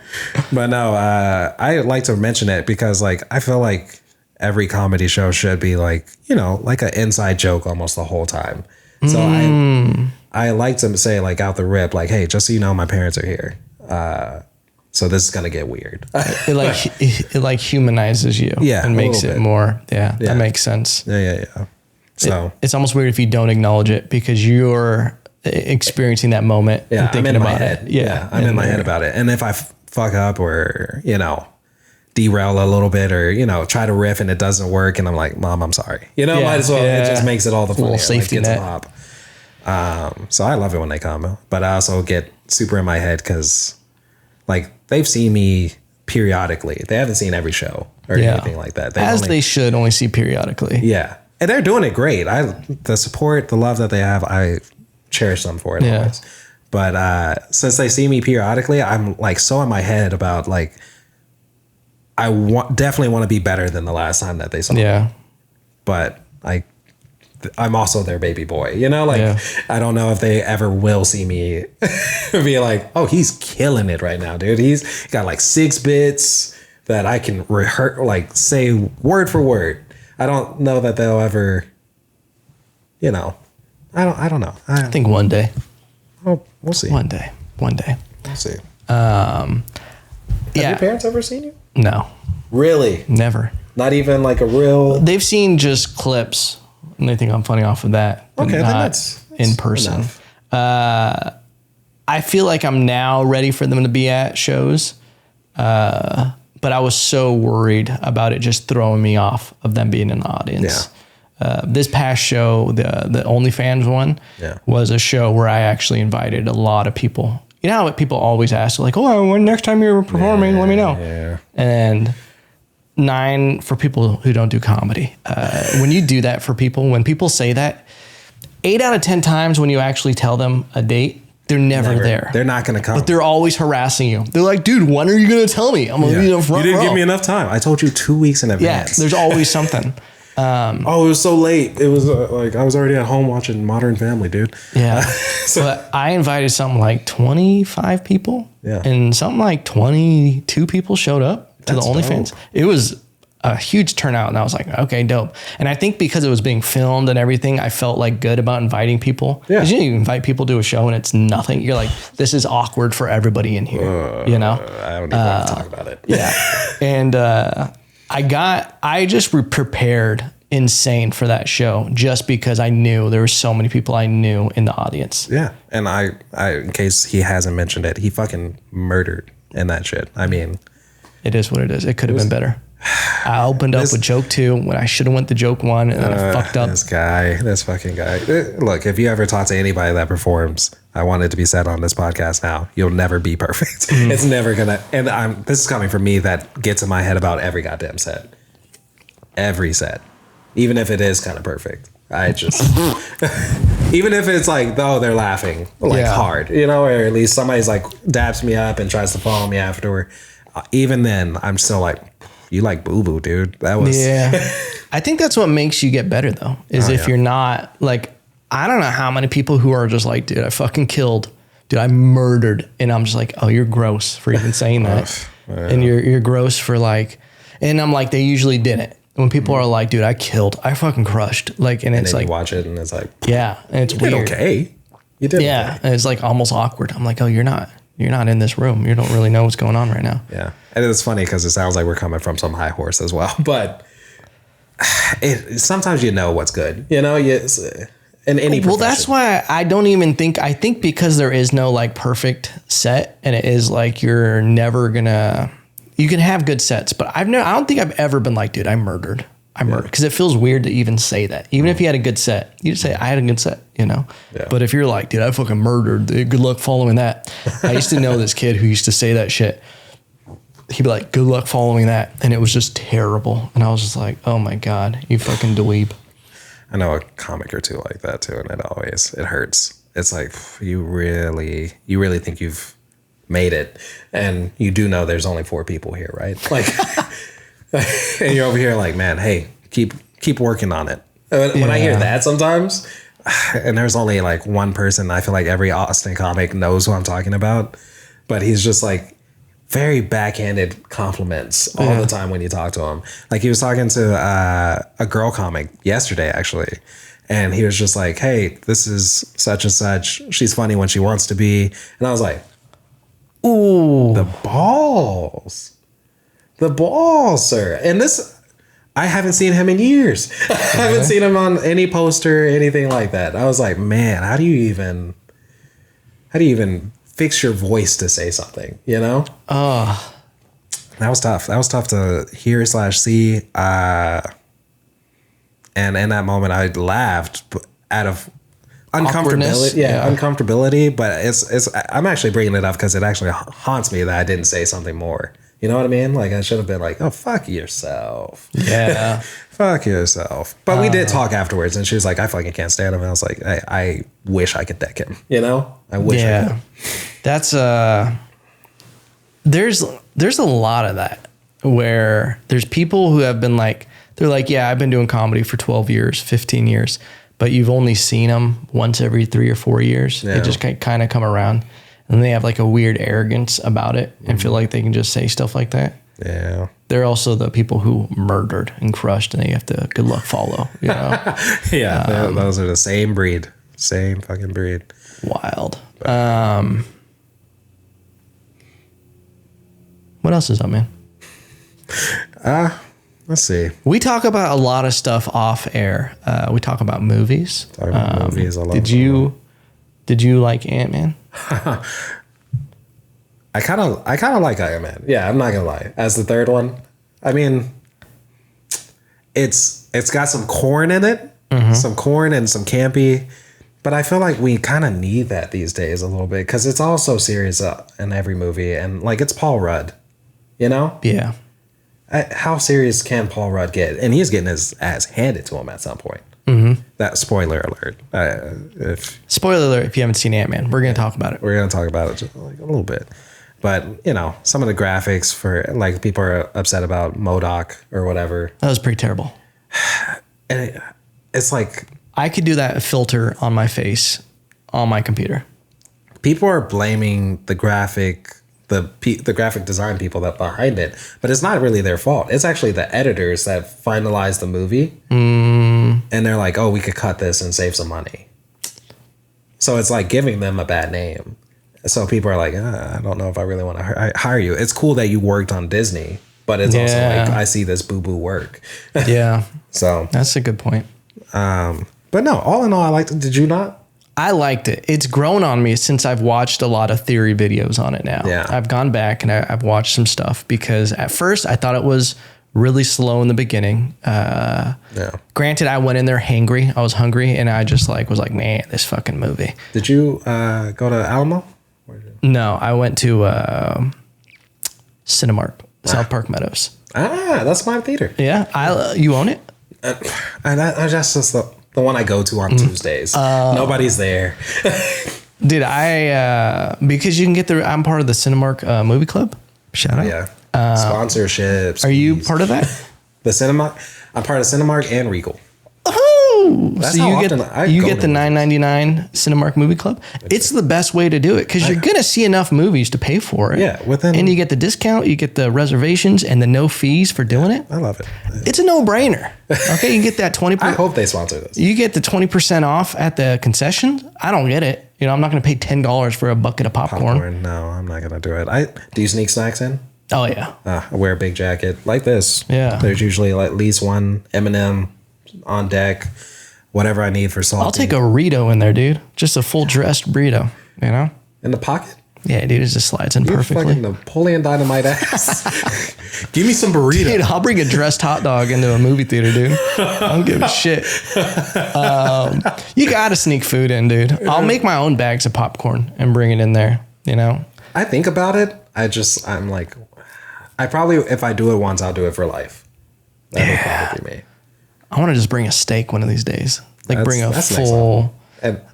But no, I like to mention it because, like, I feel like every comedy show should be like, you know, like an inside joke almost the whole time. So I like to say like out the rip, like, hey, just so you know, my parents are here. So this is going to get weird. it like humanizes you. Yeah. And makes it more. Yeah, that makes sense. Yeah. So it's almost weird if you don't acknowledge it because you're experiencing that moment and thinking about it. Yeah. I'm in my head about it. And if I fuck up or, you know, derail a little bit or, you know, try to riff and it doesn't work and I'm like, Mom, I'm sorry. You know, might as well. It just makes it all the funnier. Safety net. So I love it when they come, but I also get super in my head because like they've seen me periodically. They haven't seen every show or anything like that. They should only see periodically. Yeah. And they're doing it great. The support, the love that they have, I cherish them for it always. But since they see me periodically, I'm like so in my head about like, definitely want to be better than the last time that they saw me. But I'm also their baby boy, you know, like I don't know if they ever will see me be like, oh, he's killing it right now, dude. He's got like 6 bits that I can rehearse, like say word for word. I don't know that they'll ever, you know, I don't know. I think one day. Oh, we'll see. One day. We'll see. Have your parents ever seen you? No. Really? Never. Not even like a real... They've seen just clips and they think I'm funny off of that. Okay, then not that's in person. I feel like I'm now ready for them to be at shows. But I was so worried about it just throwing me off of them being in the audience. This past show, the OnlyFans one, was a show where I actually invited a lot of people. You know how people always ask, like, oh, when next time you're performing, let me know. Yeah. And 9 for people who don't do comedy. When you do that for people, when people say that, 8 out of 10 times when you actually tell them a date, they're never there. They're not going to come. But they're always harassing you. They're like, dude, when are you going to tell me? I'm going to be in the front row. You didn't give me enough time. I told you 2 weeks in advance. Yeah, there's always something. It was so late. It was like I was already at home watching Modern Family, dude. Yeah. But I invited something like 25 people. Yeah. And something like 22 people showed up to the OnlyFans. Dope. It was a huge turnout. And I was like, okay, dope. And I think because it was being filmed and everything, I felt like good about inviting people. Yeah. Because you invite people to a show and it's nothing. You're like, this is awkward for everybody in here. You know? I don't even want to talk about it. Yeah. And I just prepared insane for that show just because I knew there were so many people I knew in the audience. Yeah. And I in case he hasn't mentioned it, he fucking murdered in that shit. I mean, it is what it is. It could have been better. I opened up with joke 2 when I should have went to joke 1 and then I fucked up. This fucking guy. Look, if you ever talk to anybody that performs, I want it to be said on this podcast now, you'll never be perfect. It's never gonna, and this is coming from me that gets in my head about every goddamn set. Every set. Even if it is kind of perfect. I just, even if it's like, oh, they're laughing like hard, you know, or at least somebody's like daps me up and tries to follow me afterward. Even then I'm still like, you like boo-boo, dude. That was... Yeah. I think that's what makes you get better, though, is if you're not, like, I don't know how many people who are just like, dude, I fucking killed. Dude, I murdered. And I'm just like, oh, you're gross for even saying that. And you're gross for, like... And I'm like, they usually didn't. When people are like, dude, I killed. I fucking crushed. Like, and it's like... you watch it, and it's like... Yeah, and it's weird. Okay. You did okay. And it's, like, almost awkward. I'm like, oh, you're not in this room. You don't really know what's going on right now. Yeah. And it's funny because it sounds like we're coming from some high horse as well. But sometimes you know what's good. You know, in any profession. Well, that's why I don't even think... I think because there is no, like, perfect set, and it is like you're never going to... You can have good sets, but I don't think I've ever been like, dude, I murdered. Because it feels weird to even say that. Even if you had a good set, you just say, I had a good set, you know? Yeah. But if you're like, dude, I fucking murdered, good luck following that. I used to know this kid who used to say that shit. He'd be like, good luck following that. And it was just terrible. And I was just like, oh my God, you fucking dweeb. I know a comic or two like that too. And it hurts. It's like, you really think you've made it. And you do know there's only 4 people here, right? Like... And you're over here like, man, hey, keep working on it. When I hear that sometimes, and there's only like one person, I feel like every Austin comic knows who I'm talking about, but he's just like very backhanded compliments all the time when you talk to him. Like he was talking to a girl comic yesterday, actually. And he was just like, hey, this is such and such. She's funny when she wants to be. And I was like, ooh, the balls. The balls, sir. And this, I haven't seen him in years. I haven't seen him on any poster, anything like that. I was like, man, how do you even fix your voice to say something, you know? Oh. That was tough. That was tough to hear / see. And in that moment, I laughed out of uncomfortability. Yeah, uncomfortability. But it's. I'm actually bringing it up because it actually haunts me that I didn't say something more. You know what I mean? Like I should have been like, "Oh, fuck yourself." Yeah, fuck yourself. But we did talk afterwards, and she was like, "I fucking can't stand him." And I was like, "I wish I could deck him." You know? I wish. I could. That's There's a lot of that where there's people who have been like. They're like, yeah, I've been doing comedy for 12 years, 15 years, but you've only seen them once every 3 or 4 years. Yeah. They just kind of come around and they have like a weird arrogance about it and feel like they can just say stuff like that. Yeah. They're also the people who murdered and crushed and they have to good luck follow, you know? Yeah. Those are the same breed, same fucking breed. Wild. What else is up, man? Let's see. We talk about a lot of stuff off air. We talk about movies. Talk about movies. I love Did you like Antman? I kind of like Antman. Yeah, I'm not gonna lie. As the third one, I mean, it's got some corn in it, some corn and some campy. But I feel like we kind of need that these days a little bit because it's all so serious in every movie, and like it's Paul Rudd, you know? Yeah. How serious can Paul Rudd get? And he's getting his ass handed to him at some point. That spoiler alert. Spoiler alert if you haven't seen Antman. We're going to talk about it. We're going to talk about it just like a little bit. But, you know, some of the graphics for like people are upset about MODOK or whatever. That was pretty terrible. And it's like... I could do that filter on my face on my computer. People are blaming the graphic design people that behind it, but it's not really their fault. It's actually the editors that finalized the movie, and they're like, "Oh, we could cut this and save some money." So it's like giving them a bad name. So people are like, "I don't know if I really want to hire you." It's cool that you worked on Disney, but it's also like I see this boo work. Yeah. So that's a good point. But no, all in all, I liked it. Did you not? I liked it. It's grown on me since I've watched a lot of theory videos on it now. Yeah. I've gone back and I've watched some stuff because at first I thought it was really slow in the beginning. Granted, I went in there hangry. I was hungry and I just was like, man, this fucking movie. Did you go to Alamo? No, I went to Cinemark, South Park Meadows. That's my theater. Yeah, you own it? And that's just the one I go to on Tuesdays. Nobody's there. Dude, because you can get I'm part of the Cinemark movie club. Shout out. Yeah. Sponsorships. Are you part of that? I'm part of Cinemark and Regal. Oh, so you get the $9.99 Cinemark movie club. It's the best way to do it because you're gonna see enough movies to pay for it. Yeah, and you get the discount, you get the reservations, and the no fees for doing it. I love it. It's a no-brainer. Okay, you get that 20%. I hope they sponsor this. You get the 20% off at the concessions. I don't get it. You know, I'm not gonna pay $10 for a bucket of popcorn. No, I'm not gonna do it. Do you sneak snacks in? Oh yeah. I wear a big jacket like this. Yeah. There's usually at least one M&M on deck. Whatever I need for salt. I'll take a burrito in there, dude. Just a full dressed burrito, you know? In the pocket? Yeah, dude, it just slides in perfectly. Fucking Napoleon Dynamite ass. Give me some burrito. Dude, I'll bring a dressed hot dog into a movie theater, dude. I don't give a shit. You gotta sneak food in, dude. I'll make my own bags of popcorn and bring it in there, you know? I think about it. I'm like, I probably, if I do it once, I'll do it for life. That'll probably be me. I want to just bring a steak one of these days. Bring a full,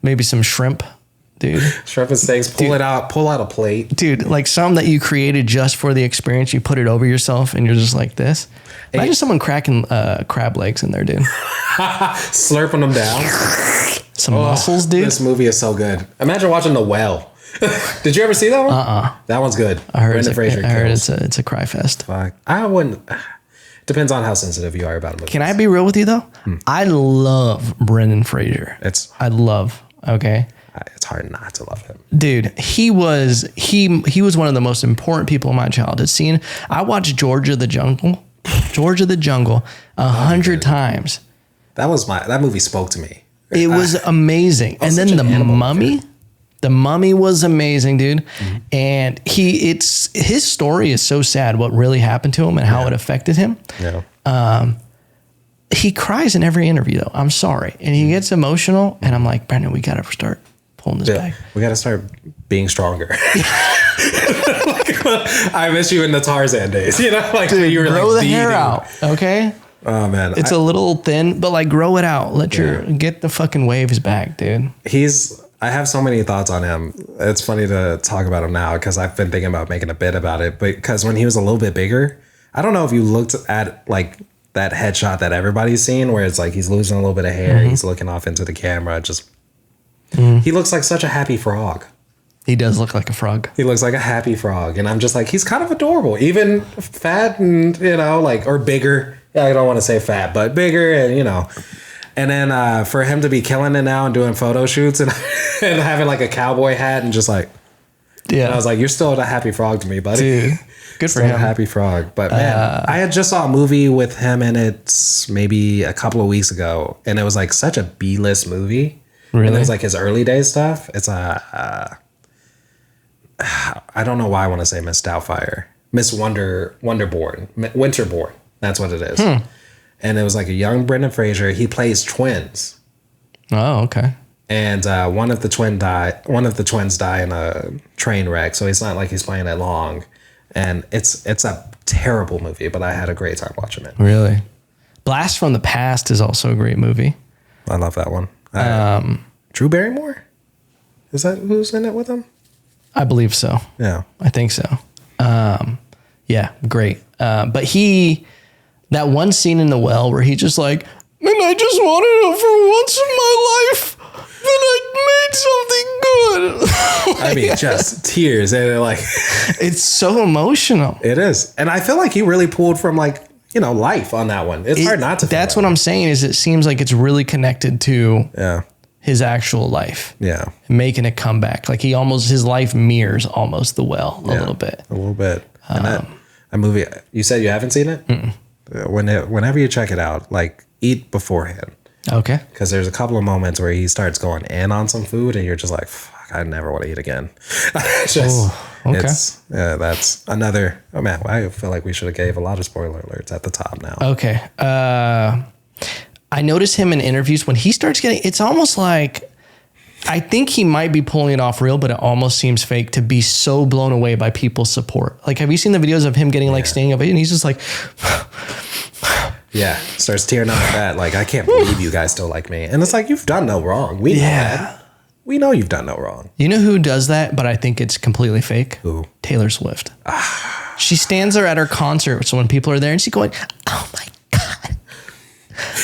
maybe some shrimp, dude. Shrimp and steaks, pull out a plate. Dude, like some that you created just for the experience. You put it over yourself and you're just like this. Imagine someone cracking crab legs in there, dude. Slurping them down. Some mussels, dude. This movie is so good. Imagine watching The Whale. Did you ever see that one? That one's good. I heard, Brendan Frasier it's a cry fest. Fuck. I wouldn't. Depends on how sensitive you are about movies. Can I be real with you though? I love Brendan Frasier. It's hard not to love him. Dude, he was one of the most important people in my childhood. Seeing, I watched George of the Jungle 100 times. That movie spoke to me. It was amazing. And then The Mummy. The Mummy was amazing, dude. And his story is so sad, what really happened to him and how it affected him. Yeah. He cries in every interview though. I'm sorry. And he gets emotional and I'm like, Brendan, we got to start pulling this back. We got to start being stronger. I miss you in the Tarzan days, you know, like dude, you were grow the hair out. Okay. Oh man. It's a little thin, but like grow it out. Get the fucking waves back, dude. I have so many thoughts on him. It's funny to talk about him now because I've been thinking about making a bit about it. But because when he was a little bit bigger, I don't know if you looked at like that headshot that everybody's seen where it's like he's losing a little bit of hair. He's looking off into the camera. He looks like such a happy frog. He does look like a frog. He looks like a happy frog. And I'm just like, he's kind of adorable. Even fat and, you know, like, or bigger. Yeah, I don't want to say fat, but bigger and, you know. And then for him to be killing it now and doing photo shoots and and having like a cowboy hat and just like, I was like, you're still a happy frog to me, buddy. Dude, good for him. A happy frog. But man, I had just saw a movie with him in it maybe a couple of weeks ago, and it was like such a B-list movie. Really? And it was like his early days stuff. It's I don't know why I want to say Miss Doubtfire. Miss Winterborn. That's what it is. And it was like a young Brendan Fraser. He plays twins. Oh, okay. And one of the twins die in a train wreck. So it's not like he's playing it long. And it's a terrible movie, but I had a great time watching it. Really? Blast from the Past is also a great movie. I love that one. Drew Barrymore? Is that who's in it with him? I believe so. Yeah. I think so. Yeah, great. But that one scene in the well where he just like, and I just wanted it for once in my life that I made something good. I mean, just tears. And like, it's so emotional. It is. And I feel like he really pulled from like, you know, life on that one. It's hard not to. That's what I'm saying is it seems like it's really connected to his actual life. Yeah. Making a comeback. Like his life mirrors almost The Well a little bit. A little bit. And that movie, you said you haven't seen it? Whenever you check it out, like eat beforehand. Okay. Because there's a couple of moments where he starts going in on some food and you're just like, fuck, I never want to eat again. That's another, oh man, I feel like we should have gave a lot of spoiler alerts at the top now. Okay. I notice him in interviews when he starts getting, it's almost like, I think he might be pulling it off real, but it almost seems fake to be so blown away by people's support. Like, have you seen the videos of him getting like standing up and he's just like, starts tearing up that. Like, I can't believe you guys still like me. And it's like, you've done no wrong. We know that. We know you've done no wrong. You know who does that, but I think it's completely fake? Who? Taylor Swift. She stands there at her concert, so when people are there and she's going, oh my God.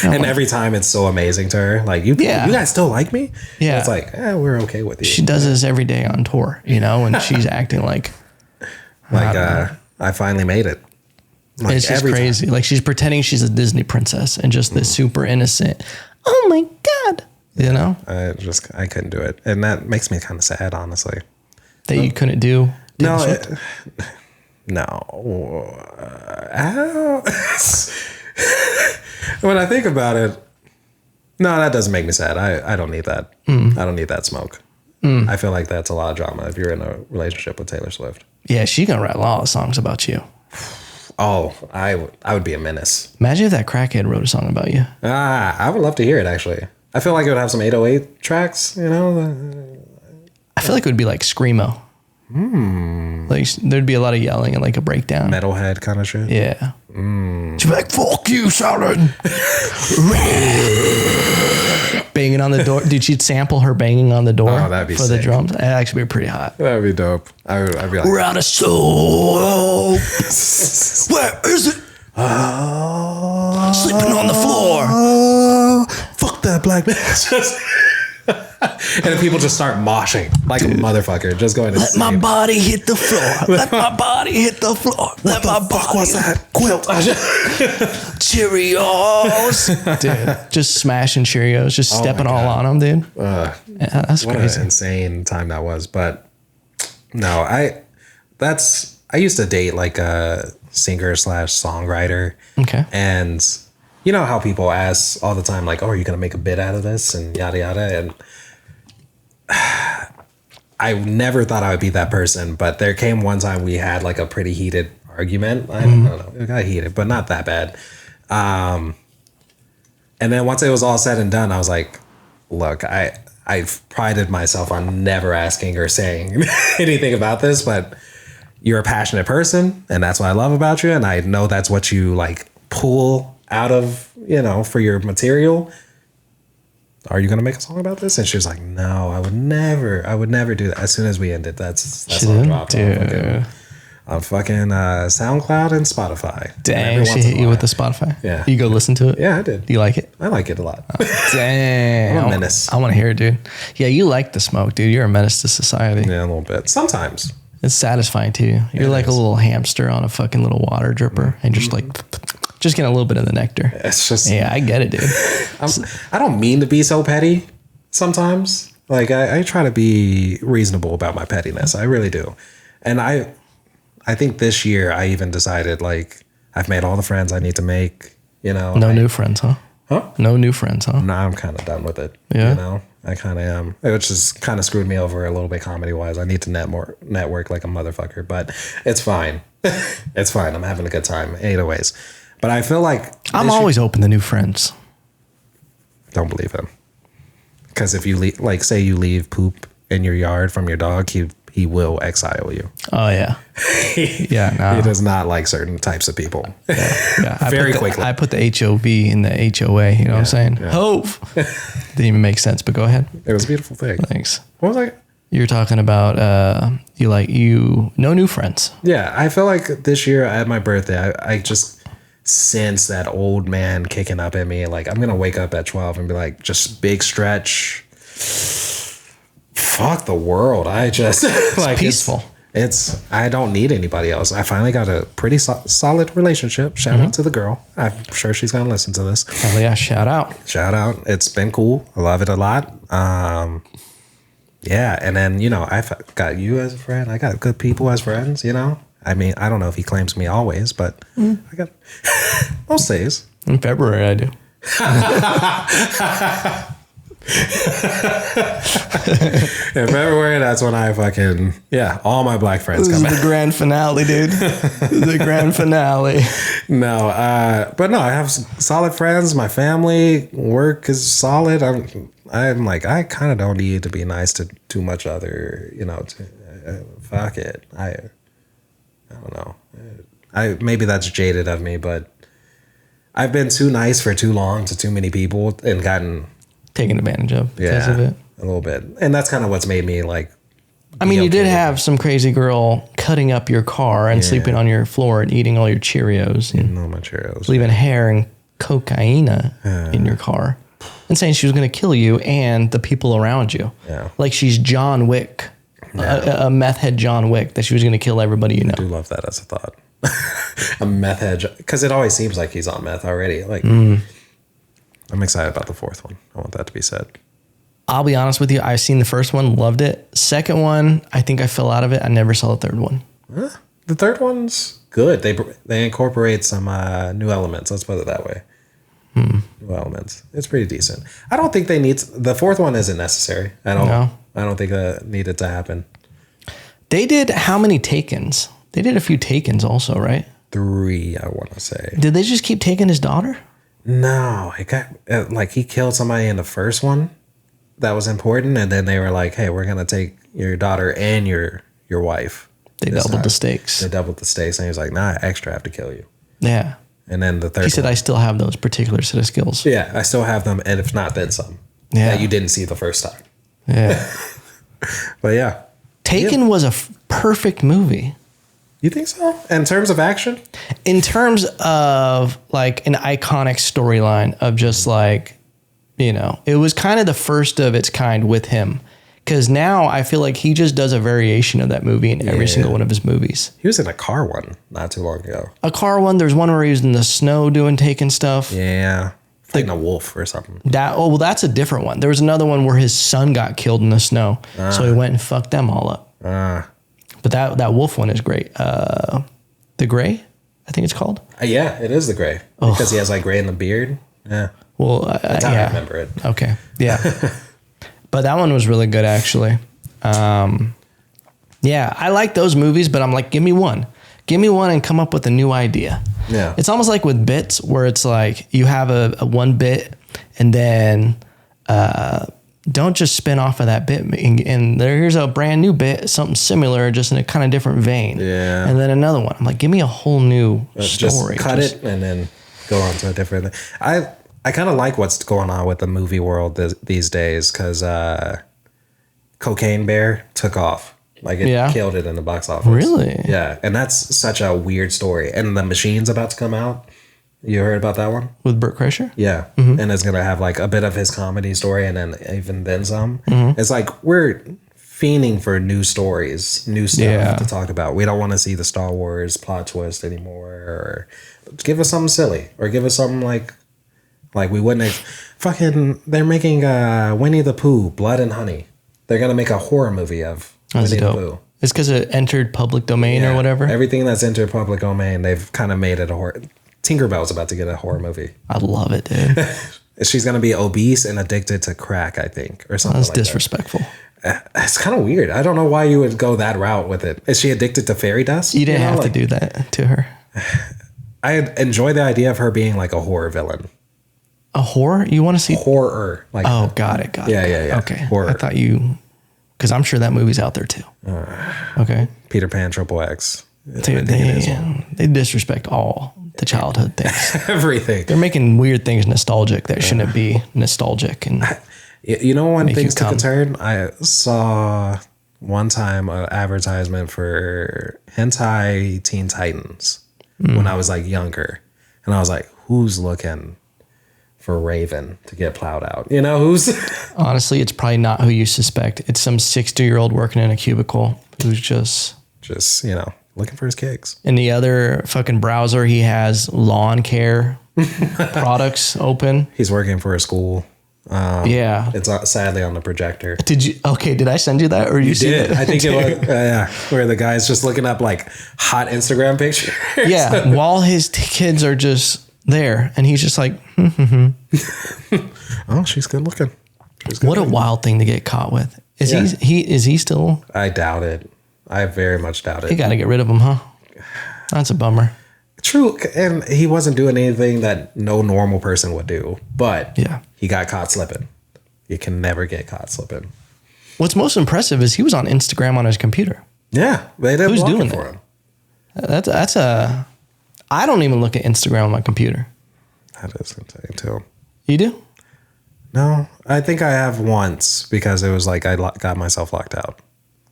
And every time it's so amazing to her. Like, you guys still like me? Yeah. And it's like, we're okay with you. She does this every day on tour, you know, and she's acting like I finally made it. Like, it's just crazy. Like, she's pretending she's a Disney princess and just this super innocent, oh my God, you know? I couldn't do it. And that makes me kind of sad, honestly. That you couldn't do? No. When I think about it, no, that doesn't make me sad. I don't need that. I don't need that smoke. I feel like that's a lot of drama if you're in a relationship with Taylor Swift. Yeah, she's gonna write a lot of songs about you. Oh, I would be a menace. Imagine if that crackhead wrote a song about you. I would love to hear it, actually. I feel like it would have some 808 tracks, you know? I feel like it would be like Screamo. Like, there'd be a lot of yelling and like a breakdown. Metalhead kind of shit? Yeah. She'd be like, fuck you, Shannon. Banging on the door. Dude, she'd sample her banging on the door that'd be for sick. the drums. That'd actually be pretty hot. That'd be dope. I'd be like, we're out of soul. Where is it? Sleeping on the floor. Fuck that black man. And then people just start moshing like a motherfucker, just going to Let my body hit the floor. Let my body hit the floor. Let my body. What's that? Quilt. Cheerios. Dude, just smashing Cheerios, just stepping all on them, dude. Yeah, that's What crazy. an insane time that was. But no, I used to date like a singer/songwriter. Okay. And you know how people ask all the time, like, oh, are you going to make a bit out of this? And yada, yada. And I never thought I would be that person. But there came one time we had like a pretty heated argument. I don't know. It got heated, but not that bad. And then once it was all said and done, I was like, look, I've prided myself on never asking or saying anything about this, but you're a passionate person, and that's what I love about you. And I know that's what you like pull out of, you know, for your material. Are you going to make a song about this? And she was like, no, I would never do that. As soon as we ended, that's all dropped on fucking SoundCloud and Spotify. Dang, she hit you with the Spotify? Yeah. You go listen to it? Yeah, I did. Do you like it? I like it a lot. Dang. I'm a menace. I want to hear it, dude. Yeah, you like the smoke, dude. You're a menace to society. Yeah, a little bit. Sometimes. It's satisfying too. You're like a little hamster on a fucking little water dripper and just like, just getting a little bit of the nectar. It's just... Yeah, I get it, dude. I don't mean to be so petty sometimes. Like, I try to be reasonable about my pettiness. I really do. And I think this year I even decided, like, I've made all the friends I need to make, you know. No new friends, huh? Huh? No new friends, huh? Now I'm kind of done with it. Yeah. You know, I kind of am, which has kind of screwed me over a little bit comedy wise. I need to network like a motherfucker, but it's fine. It's fine. I'm having a good time either ways. But I feel like I'm always open to new friends. Don't believe him. Because if you leave, like, say you leave poop in your yard from your dog, he will exile you. Oh yeah. Yeah. No. He does not like certain types of people. Yeah. Very quickly. I put the HOV in the HOA. You know what I'm saying? Yeah. Hove. Didn't even make sense, but go ahead. It was a beautiful thing. Thanks. What was I? You're talking about no new friends. Yeah, I feel like this year at my birthday, I just sense that old man kicking up at me. Like, I'm gonna wake up at 12 and be like, just big stretch. Fuck the world. I just like peaceful. It's I don't need anybody else. I finally got a pretty solid relationship. Shout out to the girl. I'm sure she's gonna listen to this. Hell yeah! Shout out. Shout out. It's been cool. I love it a lot. Yeah, and then, you know, I've got you as a friend. I got good people as friends, you know. I mean, I don't know if he claims me always, but I got most days. In February, I do. In February, that's when I fucking, all my black friends This come is back. the grand finale, dude. The grand finale. No, but no, I have solid friends. My family, work is solid. I'm like, I kind of don't need to be nice to too much other, you know, fuck it. I don't know. Maybe that's jaded of me, but I've been too nice for too long to too many people and gotten Taken advantage of because of it. A little bit. And that's kind of what's made me like, I mean, you did okay. have some crazy girl cutting up your car and sleeping on your floor and eating all your Cheerios and no, my Cheerios. leaving hair and cocaine in your car and saying she was going to kill you and the people around you. Yeah. Like she's John Wick, a meth head John Wick, that she was going to kill everybody you know. I do love that as a thought. A meth head, because it always seems like he's on meth already. Like, I'm excited about the fourth one. I want that to be said. I'll be honest with you. I've seen the first one, loved it. Second one, I think I fell out of it. I never saw the third one. Huh? The third one's good. They incorporate some new elements. Let's put it that way. New elements. It's pretty decent. I don't think they need the fourth one. Isn't necessary at all. No. I don't think that needed to happen. They did how many Takens? They did a few Takens also, right? 3, I want to say. Did they just keep taking his daughter? No, it got like he killed somebody in the first one that was important, and then they were like, "Hey, we're gonna take your daughter and your wife." They doubled the stakes. They doubled the stakes, and he was like, "Nah, extra, I have to kill you." Yeah. And then the third. He said, one, I still have those particular set of skills. Yeah, I still have them, and if not, then some. Yeah. That you didn't see the first time. Yeah. But yeah. Taken was a perfect movie. You think so? In terms of action? In terms of like an iconic storyline of just like You know, it was kind of the first of its kind with him. Because now I feel like he just does a variation of that movie in every single one of his movies. He was in a car one not too long ago. A car one. There's one where he was in the snow taking stuff. Yeah. Fighting a wolf or something. That's a different one. There was another one where his son got killed in the snow. So he went and fucked them all up. But that wolf one is great. The Gray, I think it's called. Yeah, it is the Gray. Because he has like gray in the beard. Yeah. Well, that's how I remember it. Okay. Yeah. But that one was really good, actually. Yeah, I like those movies, but I'm like, give me one. Give me one and come up with a new idea. Yeah. It's almost like with bits where it's like you have a one bit and then don't just spin off of that bit. And here's a brand new bit, something similar, just in a kind of different vein. Yeah. And then another one. I'm like, give me a whole new story. Just cut it and then go on to a different thing. I kind of like what's going on with the movie world these days because Cocaine Bear took off. Like it killed it in the box office. Really? Yeah. And that's such a weird story. And The Machine's about to come out. You heard about that one? With Burt Kreischer? Yeah. Mm-hmm. And it's going to have like a bit of his comedy story and then some. Mm-hmm. It's like we're fiending for new stories, new stuff to talk about. We don't want to see the Star Wars plot twist anymore. Or give us something silly. Or give us something like we wouldn't fucking, they're making Winnie the Pooh, Blood and Honey. They're going to make a horror movie of Winnie the Pooh. It's because it entered public domain or whatever? Everything that's entered public domain, they've kind of made it a horror. Tinkerbell's about to get a horror movie. I love it, dude. She's going to be obese and addicted to crack, I think, or something like that. That's disrespectful. It's kind of weird. I don't know why you would go that route with it. Is she addicted to fairy dust? You didn't have to do that to her. I enjoy the idea of her being like a horror villain. A horror? You want to see horror? Like got it. Yeah. Okay, horror. I thought you, because I'm sure that movie's out there too. Okay. Peter Pan, Triple X. Dude, they disrespect all the childhood things. Everything. They're making weird things nostalgic that shouldn't be nostalgic. And you know, one thing to concern. I saw one time an advertisement for hentai Teen Titans when I was like younger, and I was like, "Who's looking for Raven to get plowed out?" You know, who's honestly, it's probably not who you suspect. It's some 60-year-old working in a cubicle who's just looking for his kicks. In the other fucking browser, he has lawn care products open. He's working for a school. It's sadly on the projector. Did I send you that, or you did? I think it was where the guy's just looking up like hot Instagram pictures. Yeah, while his kids are just there, and he's just like, oh, she's good looking. What a wild thing to get caught with. Is he still? I doubt it. I very much doubt it. You got to get rid of him, huh? That's a bummer. True, and he wasn't doing anything that no normal person would do, but he got caught slipping. You can never get caught slipping. What's most impressive is he was on Instagram on his computer. Yeah, they didn't block it for him. That's a. I don't even look at Instagram on my computer. That is insane too. You do? No, I think I have once because it was like I got myself locked out,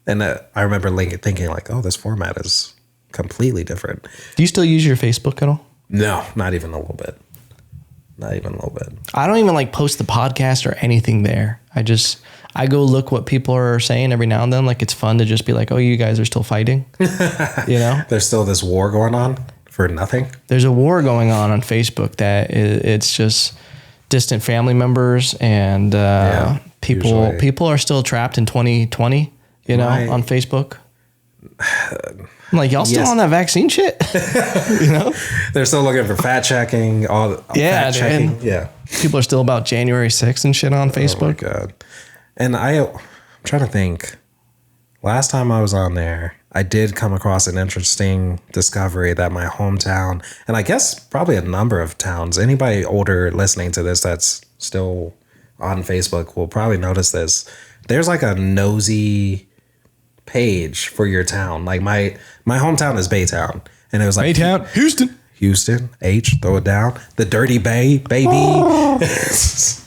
and I remember thinking like, "Oh, this format is completely different." Do you still use your Facebook at all? No, not even a little bit. Not even a little bit. I don't even like post the podcast or anything there. I go look what people are saying every now and then. Like it's fun to just be like, "Oh, you guys are still fighting," you know? There's still this war going on for nothing. There's a war going on Facebook that it's just distant family members and people are still trapped in 2020, you know, on Facebook. I'm like, y'all still on that vaccine shit? You know? They're still looking for fact checking, fact checking. Yeah. People are still about January 6th and shit on Facebook. Oh my God. And I'm trying to think. Last time I was on there, I did come across an interesting discovery that my hometown, and I guess probably a number of towns, anybody older listening to this that's still on Facebook will probably notice this. There's like a nosy page for your town. Like my hometown is Baytown, and it was like Baytown, Houston, H, throw it down. The Dirty Bay, baby. Oh.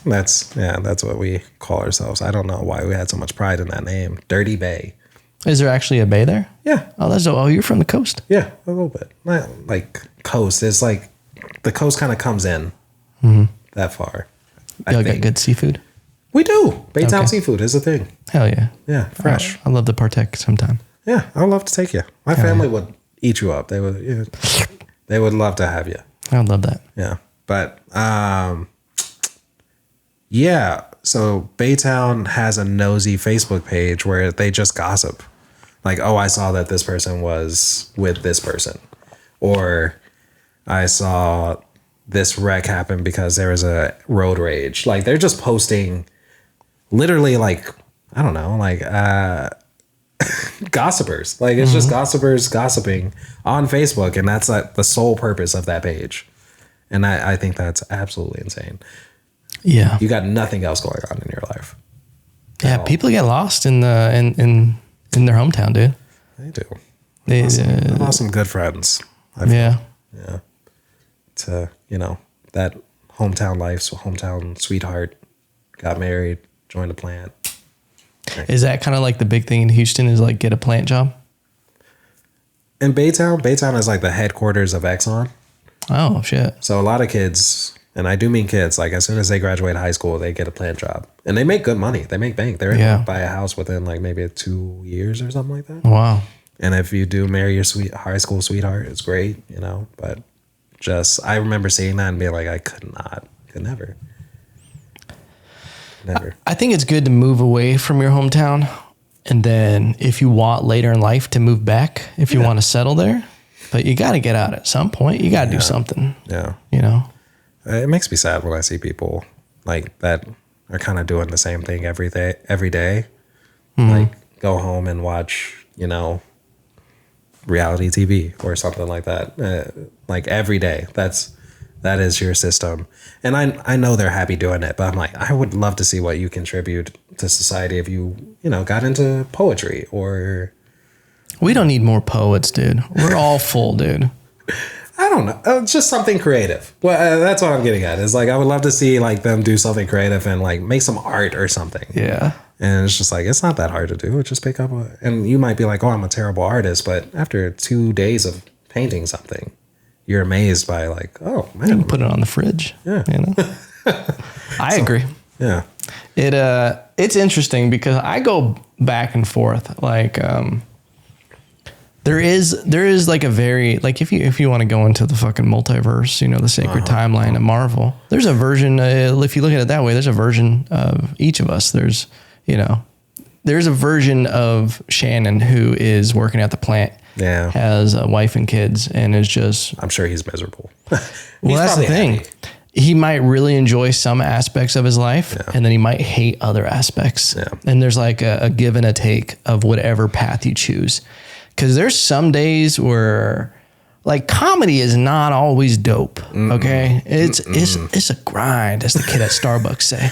That's what we call ourselves. I don't know why we had so much pride in that name. Dirty Bay. Is there actually a bay there? Yeah. Oh, you're from the coast? Yeah, a little bit. Not like coast. It's like the coast kind of comes in that far. Y'all got good seafood? We do. Baytown Okay. seafood is a thing. Hell yeah. Yeah, fresh. I love to partake sometime. Yeah, I'd love to take you. My family would eat you up. They would love to have you. I would love that. Yeah. But yeah, so Baytown has a nosy Facebook page where they just gossip. Like, oh, I saw that this person was with this person. Or I saw this wreck happen because there was a road rage. Like, they're just posting literally, like, I don't know, like gossipers. Like, it's just gossipers gossiping on Facebook. And that's like the sole purpose of that page. And I think that's absolutely insane. Yeah. You got nothing else going on in your life. Yeah, people get lost in the in their hometown, dude. They do. They, I lost some good friends. Yeah. Yeah. To, that hometown life, so hometown sweetheart, got married, joined a plant. Is that kind of like the big thing in Houston is like get a plant job? In Baytown is like the headquarters of Exxon. Oh, shit. So a lot of kids, and I do mean kids, like as soon as they graduate high school, they get a plant job. And they make good money. They make bank. They're able to buy a house within like maybe 2 years or something like that. Wow. And if you do marry your high school sweetheart, it's great, but I remember seeing that and being like, I could never. I think it's good to move away from your hometown. And then if you want later in life to move back, if you want to settle there, but you got to get out at some point. You got to do something. Yeah. It makes me sad when I see people like that are kind of doing the same thing every day. Mm-hmm. Like go home and watch, reality TV or something like that. Like every day. That is your system. And I know they're happy doing it, but I'm like, I would love to see what you contribute to society if you got into poetry or... We don't need more poets, dude. We're all full, dude. I don't know. It's just something creative. Well, that's what I'm getting at. Is like, I would love to see like them do something creative and like make some art or something. Yeah. And it's just like, it's not that hard to do. Just pick up and you might be like, oh, I'm a terrible artist. But after 2 days of painting something, you're amazed by like, oh man. You can put it on the fridge. Yeah. I agree. Yeah. It's interesting because I go back and forth. Like, there is like a very, like if you want to go into the fucking multiverse, the sacred timeline of Marvel, there's a version, if you look at it that way, there's a version of each of us. There's a version of Shannon who is working at the plant. Yeah. Has a wife and kids and is just... I'm sure he's miserable. Well, that's the thing. Happy. He might really enjoy some aspects of his life and then he might hate other aspects. Yeah. And there's like a give and a take of whatever path you choose. Because there's some days where like comedy is not always dope. Okay. It's a grind, as the kid at Starbucks say.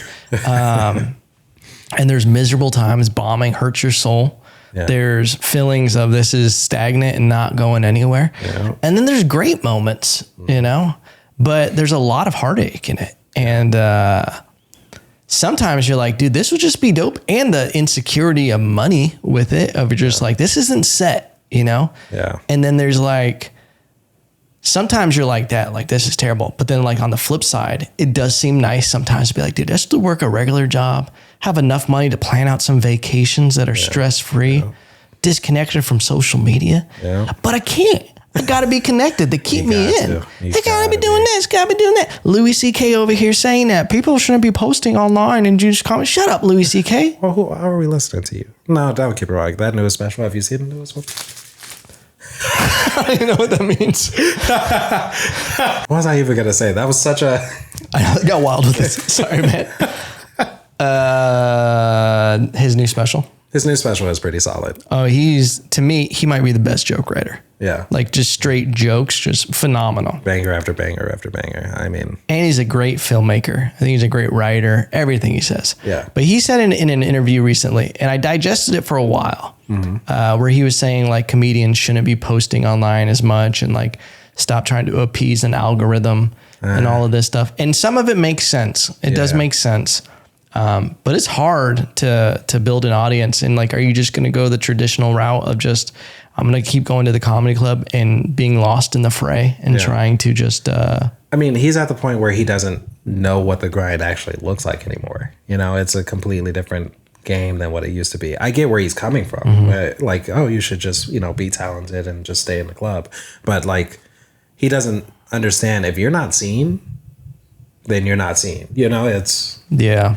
And there's miserable times. Bombing hurts your soul. Yeah. There's feelings of this is stagnant and not going anywhere. Yeah. And then there's great moments, but there's a lot of heartache in it. And sometimes you're like, dude, this would just be dope. And the insecurity of money with it, of just like, this isn't set, Yeah. And then there's like, sometimes you're like that, like this is terrible. But then like on the flip side, it does seem nice sometimes to be like, dude, just to work a regular job, have enough money to plan out some vacations that are stress-free, disconnected from social media. Yeah. But I can't. I got to be connected to keep me in. I got to be doing this, got to be doing that. Louis C.K. over here saying that. People shouldn't be posting online and just comment. Shut up, Louis C.K. Well, how are we listening to you? No, don't keep it right. That newest special, have you seen the newest one? I don't even know what that means. What was I even going to say? That was such a... I got wild with this. Sorry, man. His new special. His new special is pretty solid. Oh, to me, he might be the best joke writer. Yeah. Like just straight jokes, just phenomenal. Banger after banger after banger. I mean. And he's a great filmmaker. I think he's a great writer, everything he says. Yeah. But he said in an interview recently, and I digested it for a while, where he was saying like comedians shouldn't be posting online as much and like stop trying to appease an algorithm and all of this stuff. And some of it makes sense. It does make sense. But it's hard to build an audience. And like, are you just going to go the traditional route of just, I'm going to keep going to the comedy club and being lost in the fray and trying to just, I mean, he's at the point where he doesn't know what the grind actually looks like anymore. You know, it's a completely different game than what it used to be. I get where he's coming from. Like, oh, you should just, you know, be talented and just stay in the club. But like, he doesn't understand if you're not seen, then you're not seen. You know, it's... Yeah.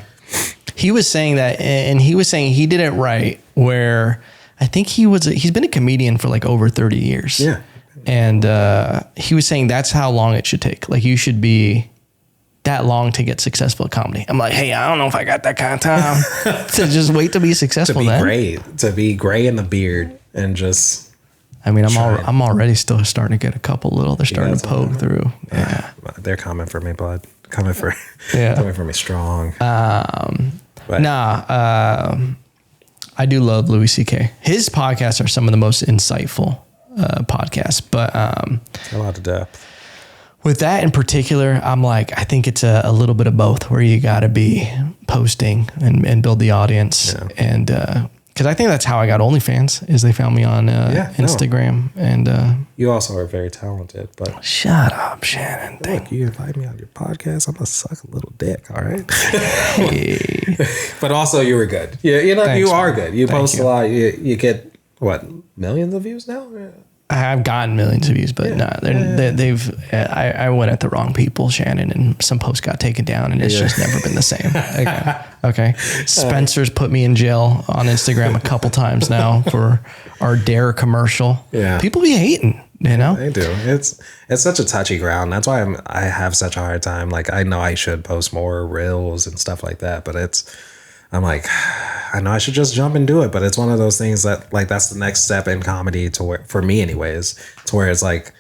He was saying that, and he was saying he did it right, where I think he's been a comedian for like over 30 years. Yeah. And he was saying that's how long it should take. Like, you should be that long to get successful at comedy. I'm like, hey, I don't know if I got that kind of time to just wait to be successful. To be gray in the beard and just... I mean, I'm already still starting to get a couple little. They're starting to poke through. Yeah. They're coming for me, bud. Coming for me strong. I do love Louis C.K. His podcasts are some of the most insightful podcasts, but a lot of depth. With that in particular, I'm like, I think it's a little bit of both, where you got to be posting and build the audience. Yeah. And because I think that's how I got OnlyFans, is they found me on Instagram. No. And you also are very talented. But shut up, Shannon. Look, you invite me on your podcast, I'm gonna suck a little dick. All right. Hey. But also, you were good. You know, thanks, you are good. You post a lot. You get what, millions of views now? I've gotten millions of views, but they've. I went at the wrong people, Shannon, and some posts got taken down, and it's just never been the same. Okay. Spencer's put me in jail on Instagram a couple times now for our Dare commercial. Yeah, people be hating. You know, they do. It's such a touchy ground. That's why I have such a hard time. Like, I know I should post more reels and stuff like that, but I'm like, I know I should just jump and do it, but it's one of those things that, like, that's the next step in comedy to where, for me anyways, to where it's like,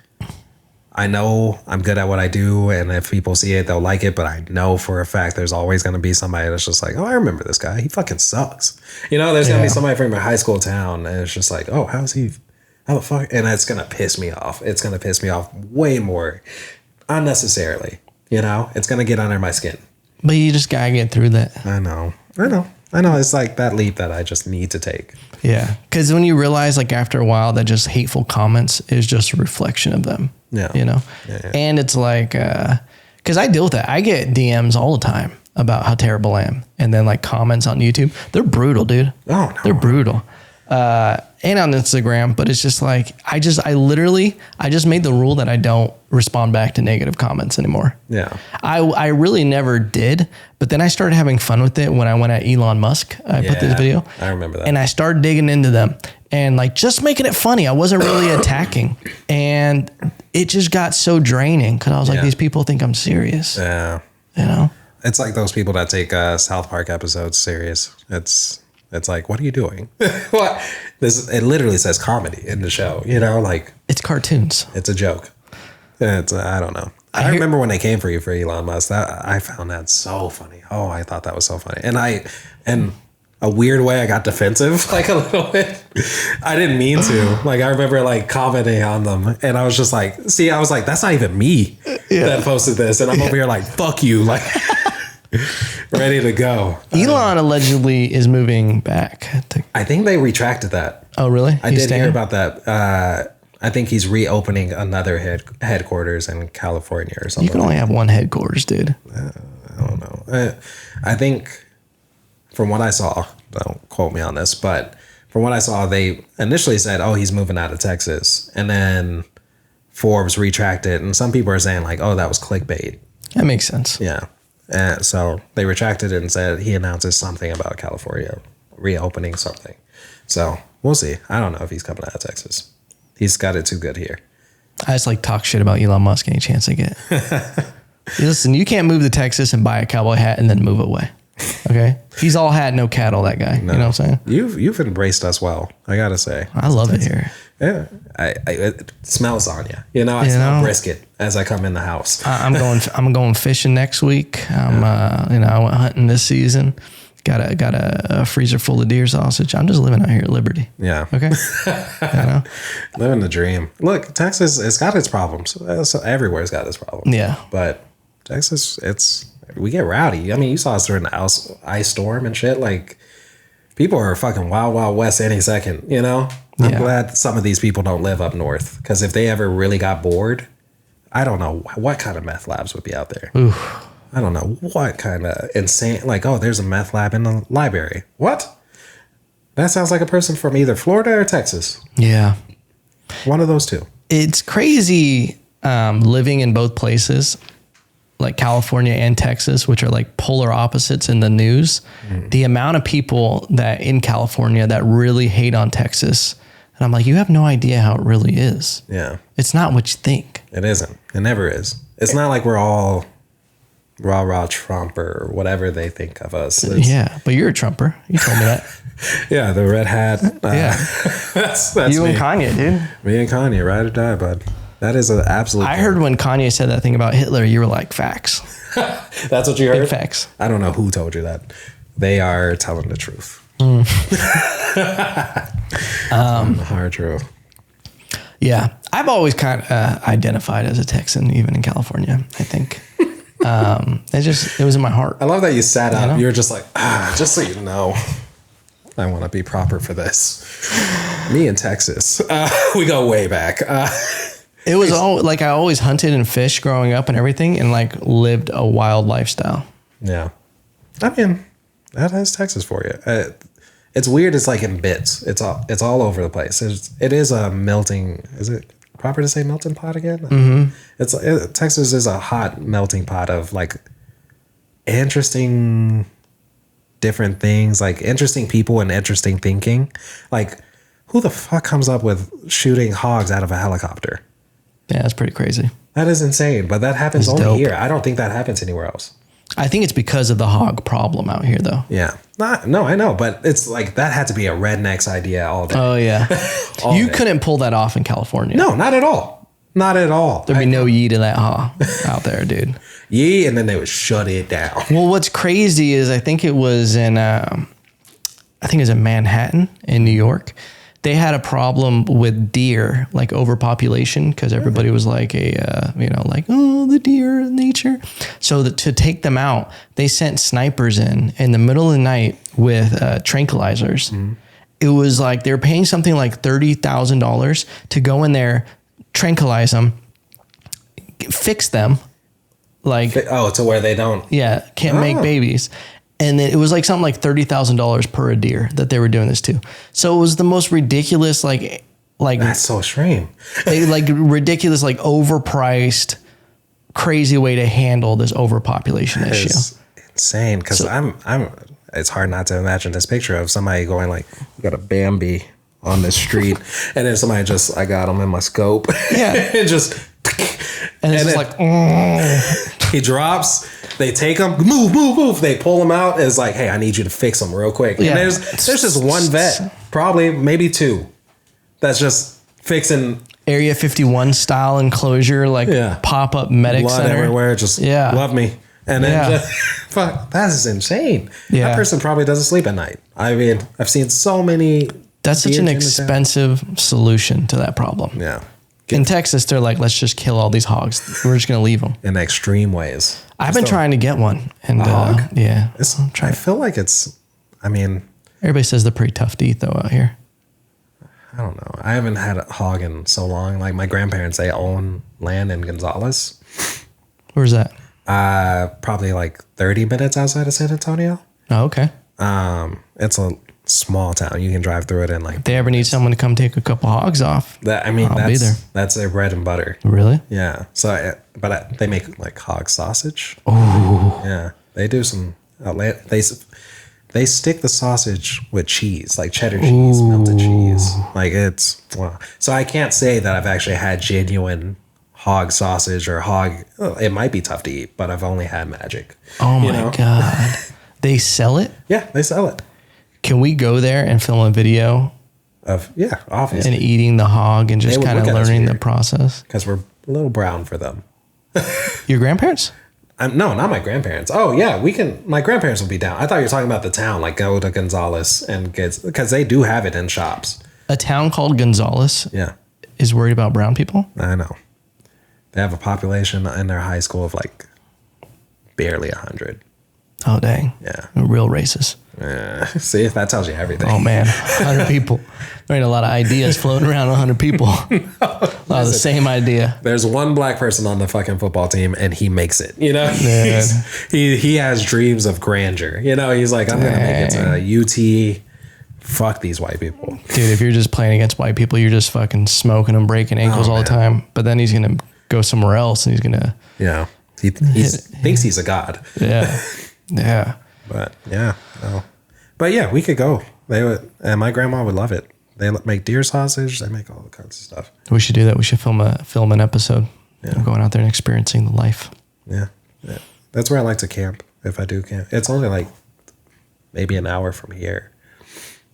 I know I'm good at what I do, and if people see it, they'll like it, but I know for a fact there's always going to be somebody that's just like, oh, I remember this guy. He fucking sucks. You know, there's going to be somebody from your high school town, and it's just like, oh, how the fuck? And it's going to piss me off. It's going to piss me off way more unnecessarily. You know, it's going to get under my skin. But you just got to get through that. I know. It's like that leap that I just need to take. Yeah. Because when you realize, like, after a while, that just hateful comments is just a reflection of them. Yeah. You know? Yeah. And it's like, because I deal with that. I get DMs all the time about how terrible I am. And then, like, comments on YouTube. They're brutal, dude. Oh, no. They're brutal. And on Instagram, but it's just like, I just made the rule that I don't respond back to negative comments anymore. Yeah. I really never did, but then I started having fun with it when I went at Elon Musk. I put this video. I remember that. And I started digging into them and, like, just making it funny. I wasn't really attacking, and it just got so draining because I was like, these people think I'm serious. Yeah. You know? It's like those people that take South Park episodes serious. It's like, what are you doing? What? It literally says comedy in the show, you know, like, it's cartoons. It's a joke. I don't know. I remember when they came for you for Elon Musk, I found that so funny. Oh, I thought that was so funny. And a weird way, I got defensive, like, a little bit. I didn't mean to. Like, I remember, like, commenting on them, and I was just like, I was like, that's not even me that posted this. And I'm over here like, fuck you. Like, ready to go. Elon allegedly is moving back. I think they retracted that. Oh, really? I did hear about that. I think he's reopening another headquarters in California or something. You can only have one headquarters, dude. I don't know. I think from what I saw, don't quote me on this, but from what I saw, they initially said, oh, he's moving out of Texas. And then Forbes retracted. And some people are saying, like, oh, that was clickbait. That makes sense. Yeah. So they retracted it and said he announces something about California reopening something. So we'll see. I don't know if he's coming out of Texas. He's got it too good here. I just like talk shit about Elon Musk any chance I get. Listen, you can't move to Texas and buy a cowboy hat and then move away. Okay? He's all hat, no cattle, that guy. No, you know what I'm saying? You've embraced us well, I gotta say. I love it here. Yeah, it smells on you. You know, I smell brisket as I come in the house. I'm going fishing next week. I went hunting this season. Got a freezer full of deer sausage. I'm just living out here at Liberty. Yeah. Okay. Living the dream. Look, Texas, it's got its problems. So everywhere's got its problems. Yeah. But Texas, we get rowdy. I mean, you saw us during the ice storm and shit. Like, people are fucking wild, wild west any second, you know? I'm glad some of these people don't live up north, because if they ever really got bored, I don't know what kind of meth labs would be out there. Oof. I don't know what kind of insane, like, oh, there's a meth lab in the library. What? That sounds like a person from either Florida or Texas. Yeah. One of those two. It's crazy living in both places, like California and Texas, which are like polar opposites in the news. The amount of people that in California that really hate on Texas. And I'm like, you have no idea how it really is. Yeah. It's not what you think. It isn't. It never is. It's not like we're all rah Trump or whatever they think of us. Yeah, but you're a Trumper. You told me that. Yeah, the red hat. Yeah. That's you me. and Kanye, dude. Me and Kanye, ride or die, bud. That is an absolute. I heard when Kanye said that thing about Hitler, you were like, facts. That's what you heard? Big facts. I don't know who told you that. They are telling the truth. The hard truth. Yeah. I've always kind of identified as a Texan, even in California, I think. It was in my heart. I love that you sat up. know? You were just like, just so you know, I want to be proper for this. Me in Texas, we go way back. It was all like I always hunted and fished growing up and everything, and like lived a wild lifestyle. Yeah, I mean, that is Texas for you. It's weird. It's like in bits. It's all over the place. It is a melting. Is it proper to say melting pot again? Mm-hmm. Texas is a hot melting pot of like interesting, different things, like interesting people and interesting thinking. Like, who the fuck comes up with shooting hogs out of a helicopter? Yeah, it's pretty crazy. That is insane, but that happens only dope. here. I don't think that happens anywhere else. I think it's because of the hog problem out here, though. Yeah. No, I know, but it's like that had to be a redneck's idea all day. Oh, yeah. You couldn't pull that off in California. No, not at all. Not at all. There'd be no yee to that hog out there, dude. Yee, and then they would shut it down. Well, what's crazy is I think it was in Manhattan in New York. They had a problem with deer, like overpopulation, because everybody was like the deer, nature. So to take them out, they sent snipers in the middle of the night with tranquilizers. Mm-hmm. It was like they were paying something like $30,000 to go in there, tranquilize them, fix them. Like, to where they don't. Yeah, can't make babies. And then it was like something like $30,000 per a deer that they were doing this to. So it was the most ridiculous, like that's so extreme. Ridiculous, like overpriced, crazy way to handle this overpopulation issue. It's insane because I'm. It's hard not to imagine this picture of somebody going like, "You got a Bambi on the street," and then somebody I got him in my scope. Yeah, and just. And it's just like, he drops. They take him, move. They pull him out. It's like, hey, I need you to fix him real quick. Yeah. And there's just one vet, probably maybe two, that's just fixing Area 51 style enclosure, like pop up medic blood center everywhere. Just love me, and then fuck, that is insane. Yeah. That person probably doesn't sleep at night. I mean, I've seen so many. That's such an expensive solution to that problem. Yeah. In Texas, they're like, let's just kill all these hogs. We're just going to leave them. In extreme ways. I've been trying to get one. And hog? Yeah. I feel like everybody says they're pretty tough to eat though out here. I don't know. I haven't had a hog in so long. Like my grandparents, they own land in Gonzales. Where's that? Probably like 30 minutes outside of San Antonio. Oh, okay. It's a small town. You can drive through it in like. If they ever need someone to come take a couple hogs off, I'll be there. That's their bread and butter. Really? Yeah. So, they make like hog sausage. Oh. Yeah. They do some. They stick the sausage with cheese, like cheddar cheese, melted cheese. Like it's. Wow. So I can't say that I've actually had genuine hog sausage or hog. It might be tough to eat, but I've only had magic. Oh my God. They sell it? Yeah, they sell it. Can we go there and film a video of obviously, and eating the hog and just kind of learning the process? Because we're a little brown for them. Your grandparents? No, not my grandparents. Oh yeah, we can. My grandparents will be down. I thought you were talking about the town, like go to Gonzales and get, because they do have it in shops. A town called Gonzales, is worried about brown people. I know. They have a population in their high school of like barely 100. Oh, dang. Yeah. Real racist. See, that tells you everything. Oh, man. 100 people. There ain't a lot of ideas floating around 100 people. A lot of the same idea. There's one black person on the fucking football team and he makes it, you know? Yeah. He has dreams of grandeur. You know, he's like, I'm going to make it to UT. Fuck these white people. Dude, if you're just playing against white people, you're just fucking smoking them, breaking ankles all the time. But then he's going to go somewhere else and he's going to... Yeah. He thinks he's a god. Yeah. Yeah. But yeah, no. But yeah, we could go. They would, and my grandma would love it. They make deer sausage. They make all kinds of stuff. We should do that. We should film an episode. Yeah. Going out there and experiencing the life. Yeah. That's where I like to camp. If I do camp, it's only like maybe an hour from here.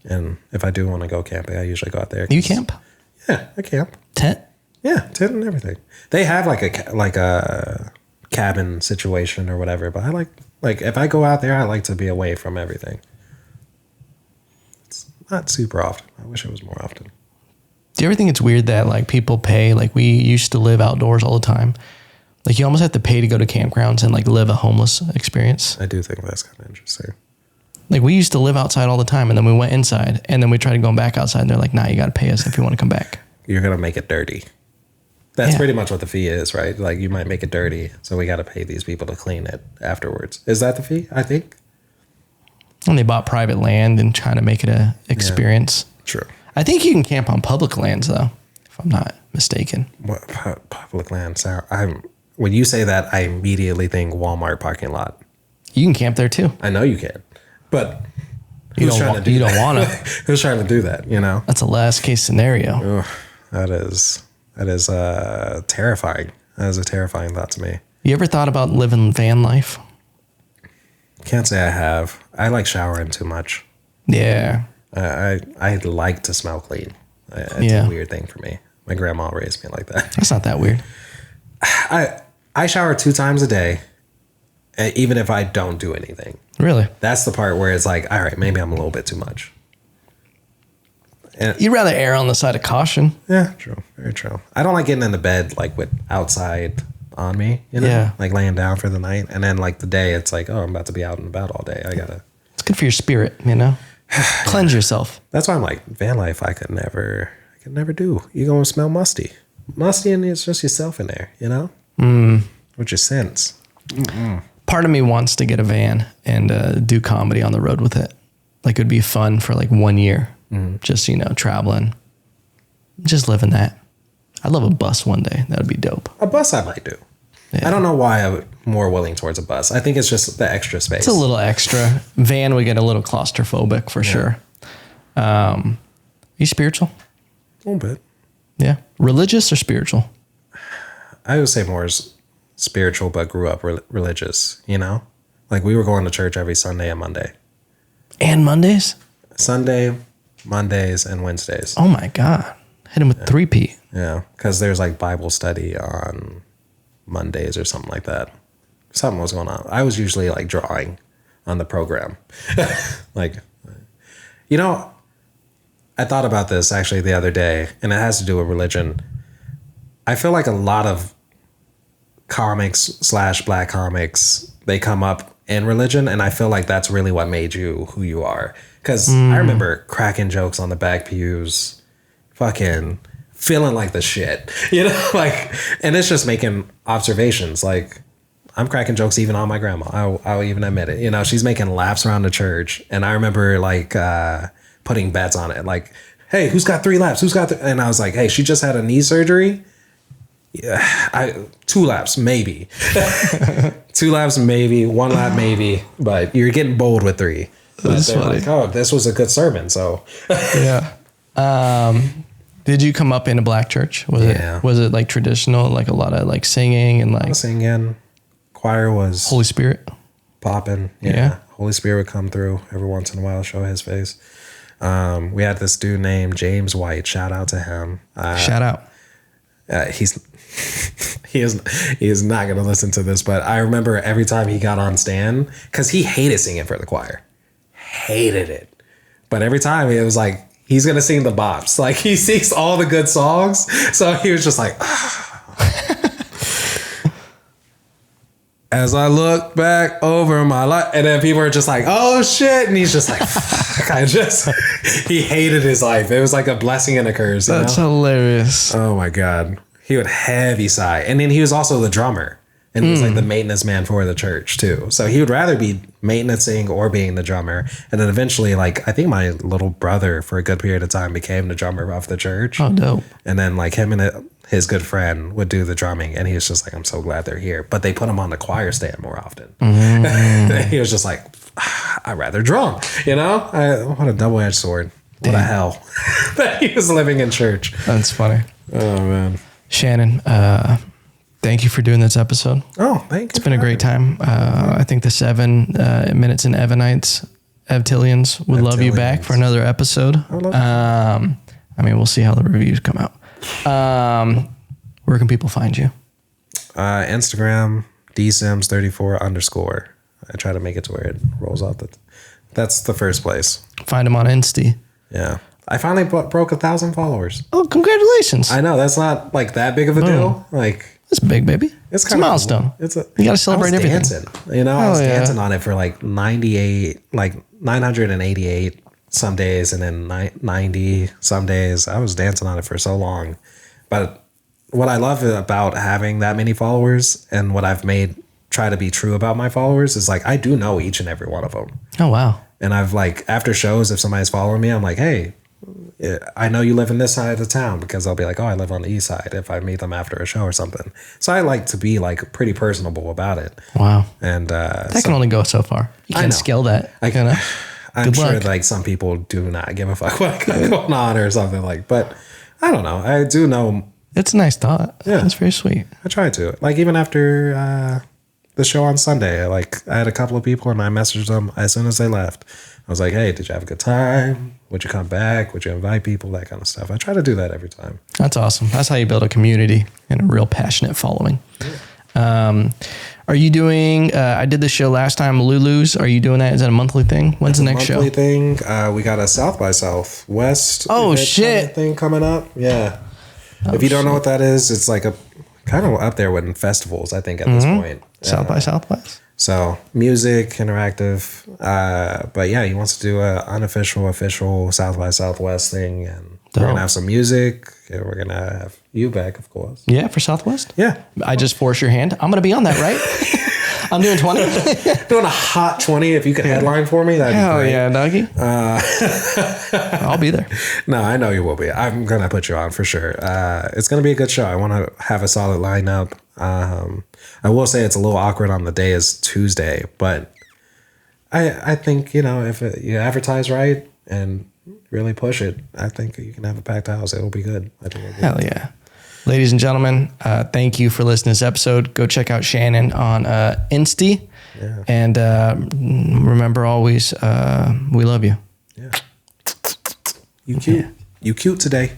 And if I do want to go camping, I usually go out there. You camp? Yeah, I camp. Tent? Yeah, tent and everything. They have like a cabin situation or whatever, but I like if I go out there, I like to be away from everything. It's not super often. I wish it was more often. Do you ever think it's weird that like people pay? Like we used to live outdoors all the time. Like you almost have to pay to go to campgrounds and like live a homeless experience. I do think that's kind of interesting. Like we used to live outside all the time and then we went inside and then we tried going back outside and they're like, nah, you got to pay us if you want to come back. You're going to make it dirty. That's pretty much what the fee is, right? Like you might make it dirty, so we got to pay these people to clean it afterwards. Is that the fee? I think. And they bought private land and trying to make it a experience. Yeah, true. I think you can camp on public lands though, if I'm not mistaken. What public land? So when you say that, I immediately think Walmart parking lot. You can camp there too. I know you can, but you don't want to. Who's trying to do that? You know, that's a last case scenario. Ugh, that is terrifying. That is a terrifying thought to me. You ever thought about living van life? Can't say I have. I like showering too much. Yeah. I like to smell clean. It's a weird thing for me. My grandma raised me like that. That's not that weird. I shower 2 times a day, even if I don't do anything. Really? That's the part where it's like, all right, maybe I'm a little bit too much. And you'd rather err on the side of caution. Yeah, true. Very true. I don't like getting into bed like with outside on me, you know? Yeah. Like laying down for the night. And then like the day, it's like, oh, I'm about to be out and about all day. It's good for your spirit, you know? Cleanse yourself. That's why I'm like, van life, I could never do. You're going to smell musty. Musty, and it's just yourself in there, you know? With your scents. Part of me wants to get a van and do comedy on the road with it. Like it would be fun for like 1 year. Just, you know, traveling, just living that. I'd love a bus one day. That would be dope. A bus I might do. Yeah. I don't know why I'm more willing towards a bus. I think it's just the extra space. It's a little extra. Van, we get a little claustrophobic for sure. You spiritual? A little bit. Yeah. Religious or spiritual? I would say more spiritual, but grew up religious, you know? Like we were going to church every Sunday and Monday. And Mondays? Sunday, Mondays, and Wednesdays. Oh my God. Hit him with 3P. Yeah, because there's like Bible study on Mondays or something like that. Something was going on. I was usually like drawing on the program. Like, you know, I thought about this actually the other day, and it has to do with religion. I feel like a lot of comics / black comics, they come up in religion, and I feel like that's really what made you who you are. Because I remember cracking jokes on the back pews, fucking feeling like the shit, you know? Like, and it's just making observations. Like, I'm cracking jokes even on my grandma. I'll even admit it. You know, she's making laps around the church. And I remember, like, putting bets on it. Like, hey, who's got 3 laps? Who's got And I was like, hey, she just had a knee surgery. Yeah, 2 laps, maybe. 2 laps, maybe. 1 lap, maybe. But you're getting bold with 3. That's funny. Like, oh, this was a good sermon, so. Yeah. Did you come up in a black church? Was it like traditional, like a lot of like singing and like singing? Choir was Holy Spirit popping. Yeah. Holy Spirit would come through every once in a while, show his face. We had this dude named James White. Shout out to him. Shout out. He is not going to listen to this, but I remember every time he got on stand, because he hated singing for the choir. Hated it. But every time it was like, he's going to sing the bops. Like he sings all the good songs. So he was just like, as I look back over my life, and then people are just like, oh shit, and he's just like, fuck, he hated his life. It was like a blessing and a curse. That's hilarious. Oh my God. He would heavy sigh. And then he was also the drummer. And he was like the maintenance man for the church too. So he would rather be maintenancing or being the drummer. And then eventually, like, I think my little brother for a good period of time became the drummer of the church. Oh, dope. And then like him and his good friend would do the drumming. And he was just like, I'm so glad they're here. But they put him on the choir stand more often. And he was just like, I'd rather drum, you know? What a double-edged sword. What a hell that he was living in church. That's funny. Oh, man. Shannon, thank you for doing this episode. Oh, thank you. It's been a great time. I think the 7 minutes in Evanites, Evtillians would love you back for another episode. I mean, we'll see how the reviews come out. Where can people find you? Instagram, dsims34_. I try to make it to where it rolls off. That's the first place. Find him on Insta. Yeah. I finally broke 1,000 followers. Oh, congratulations. I know. That's not like that big of a deal. Like, it's big, baby. It's a milestone. You got to celebrate everything. Dancing. You know, I was dancing on it for like 988 some days, and then 90 some days. I was dancing on it for so long. But what I love about having that many followers, and what I've made try to be true about my followers, is like I do know each and every one of them. Oh, wow. And I've like, after shows, if somebody's following me, I'm like, hey, I know you live in this side of the town, because they'll be like, oh, I live on the east side if I meet them after a show or something. So I like to be like pretty personable about it. Wow. And that can only go so far. You can't scale that. I'm sure like some people do not give a fuck what's going on or something like, but I don't know. I do know. It's a nice thought. Yeah. That's very sweet. I try to. Like even after the show on Sunday, like I had a couple of people and I messaged them as soon as they left. I was like, hey, did you have a good time? Would you come back? Would you invite people? That kind of stuff. I try to do that every time. That's awesome. That's how you build a community and a real passionate following. Yeah. Are you doing, I did this show last time, Lulu's. Are you doing that? Is that a monthly thing? When's the next show? Monthly thing. We got a South by Southwest thing coming up. Yeah. If you don't know what that is, it's like a kind of up there with festivals, I think, at this point. South by Southwest. So music, interactive. But yeah, he wants to do a unofficial, official South by Southwest thing. And we're going to have some music. And we're going to have you back, of course. Yeah, for Southwest? Yeah. I just force your hand. I'm going to be on that, right? I'm doing 20. Doing a hot 20. If you could headline for me, that'd be great. Yeah, doggy. I'll be there. No, I know you will be. I'm going to put you on for sure. It's going to be a good show. I want to have a solid lineup. I will say it's a little awkward on the day is Tuesday, but I think, if you advertise right and really push it, I think you can have a packed house. It'll be good. I think it'll be Hell good. Yeah. Ladies and gentlemen, thank you for listening to this episode. Go check out Shannon on Insta. Yeah. And remember always, we love you. Yeah. You cute. Yeah. You cute today.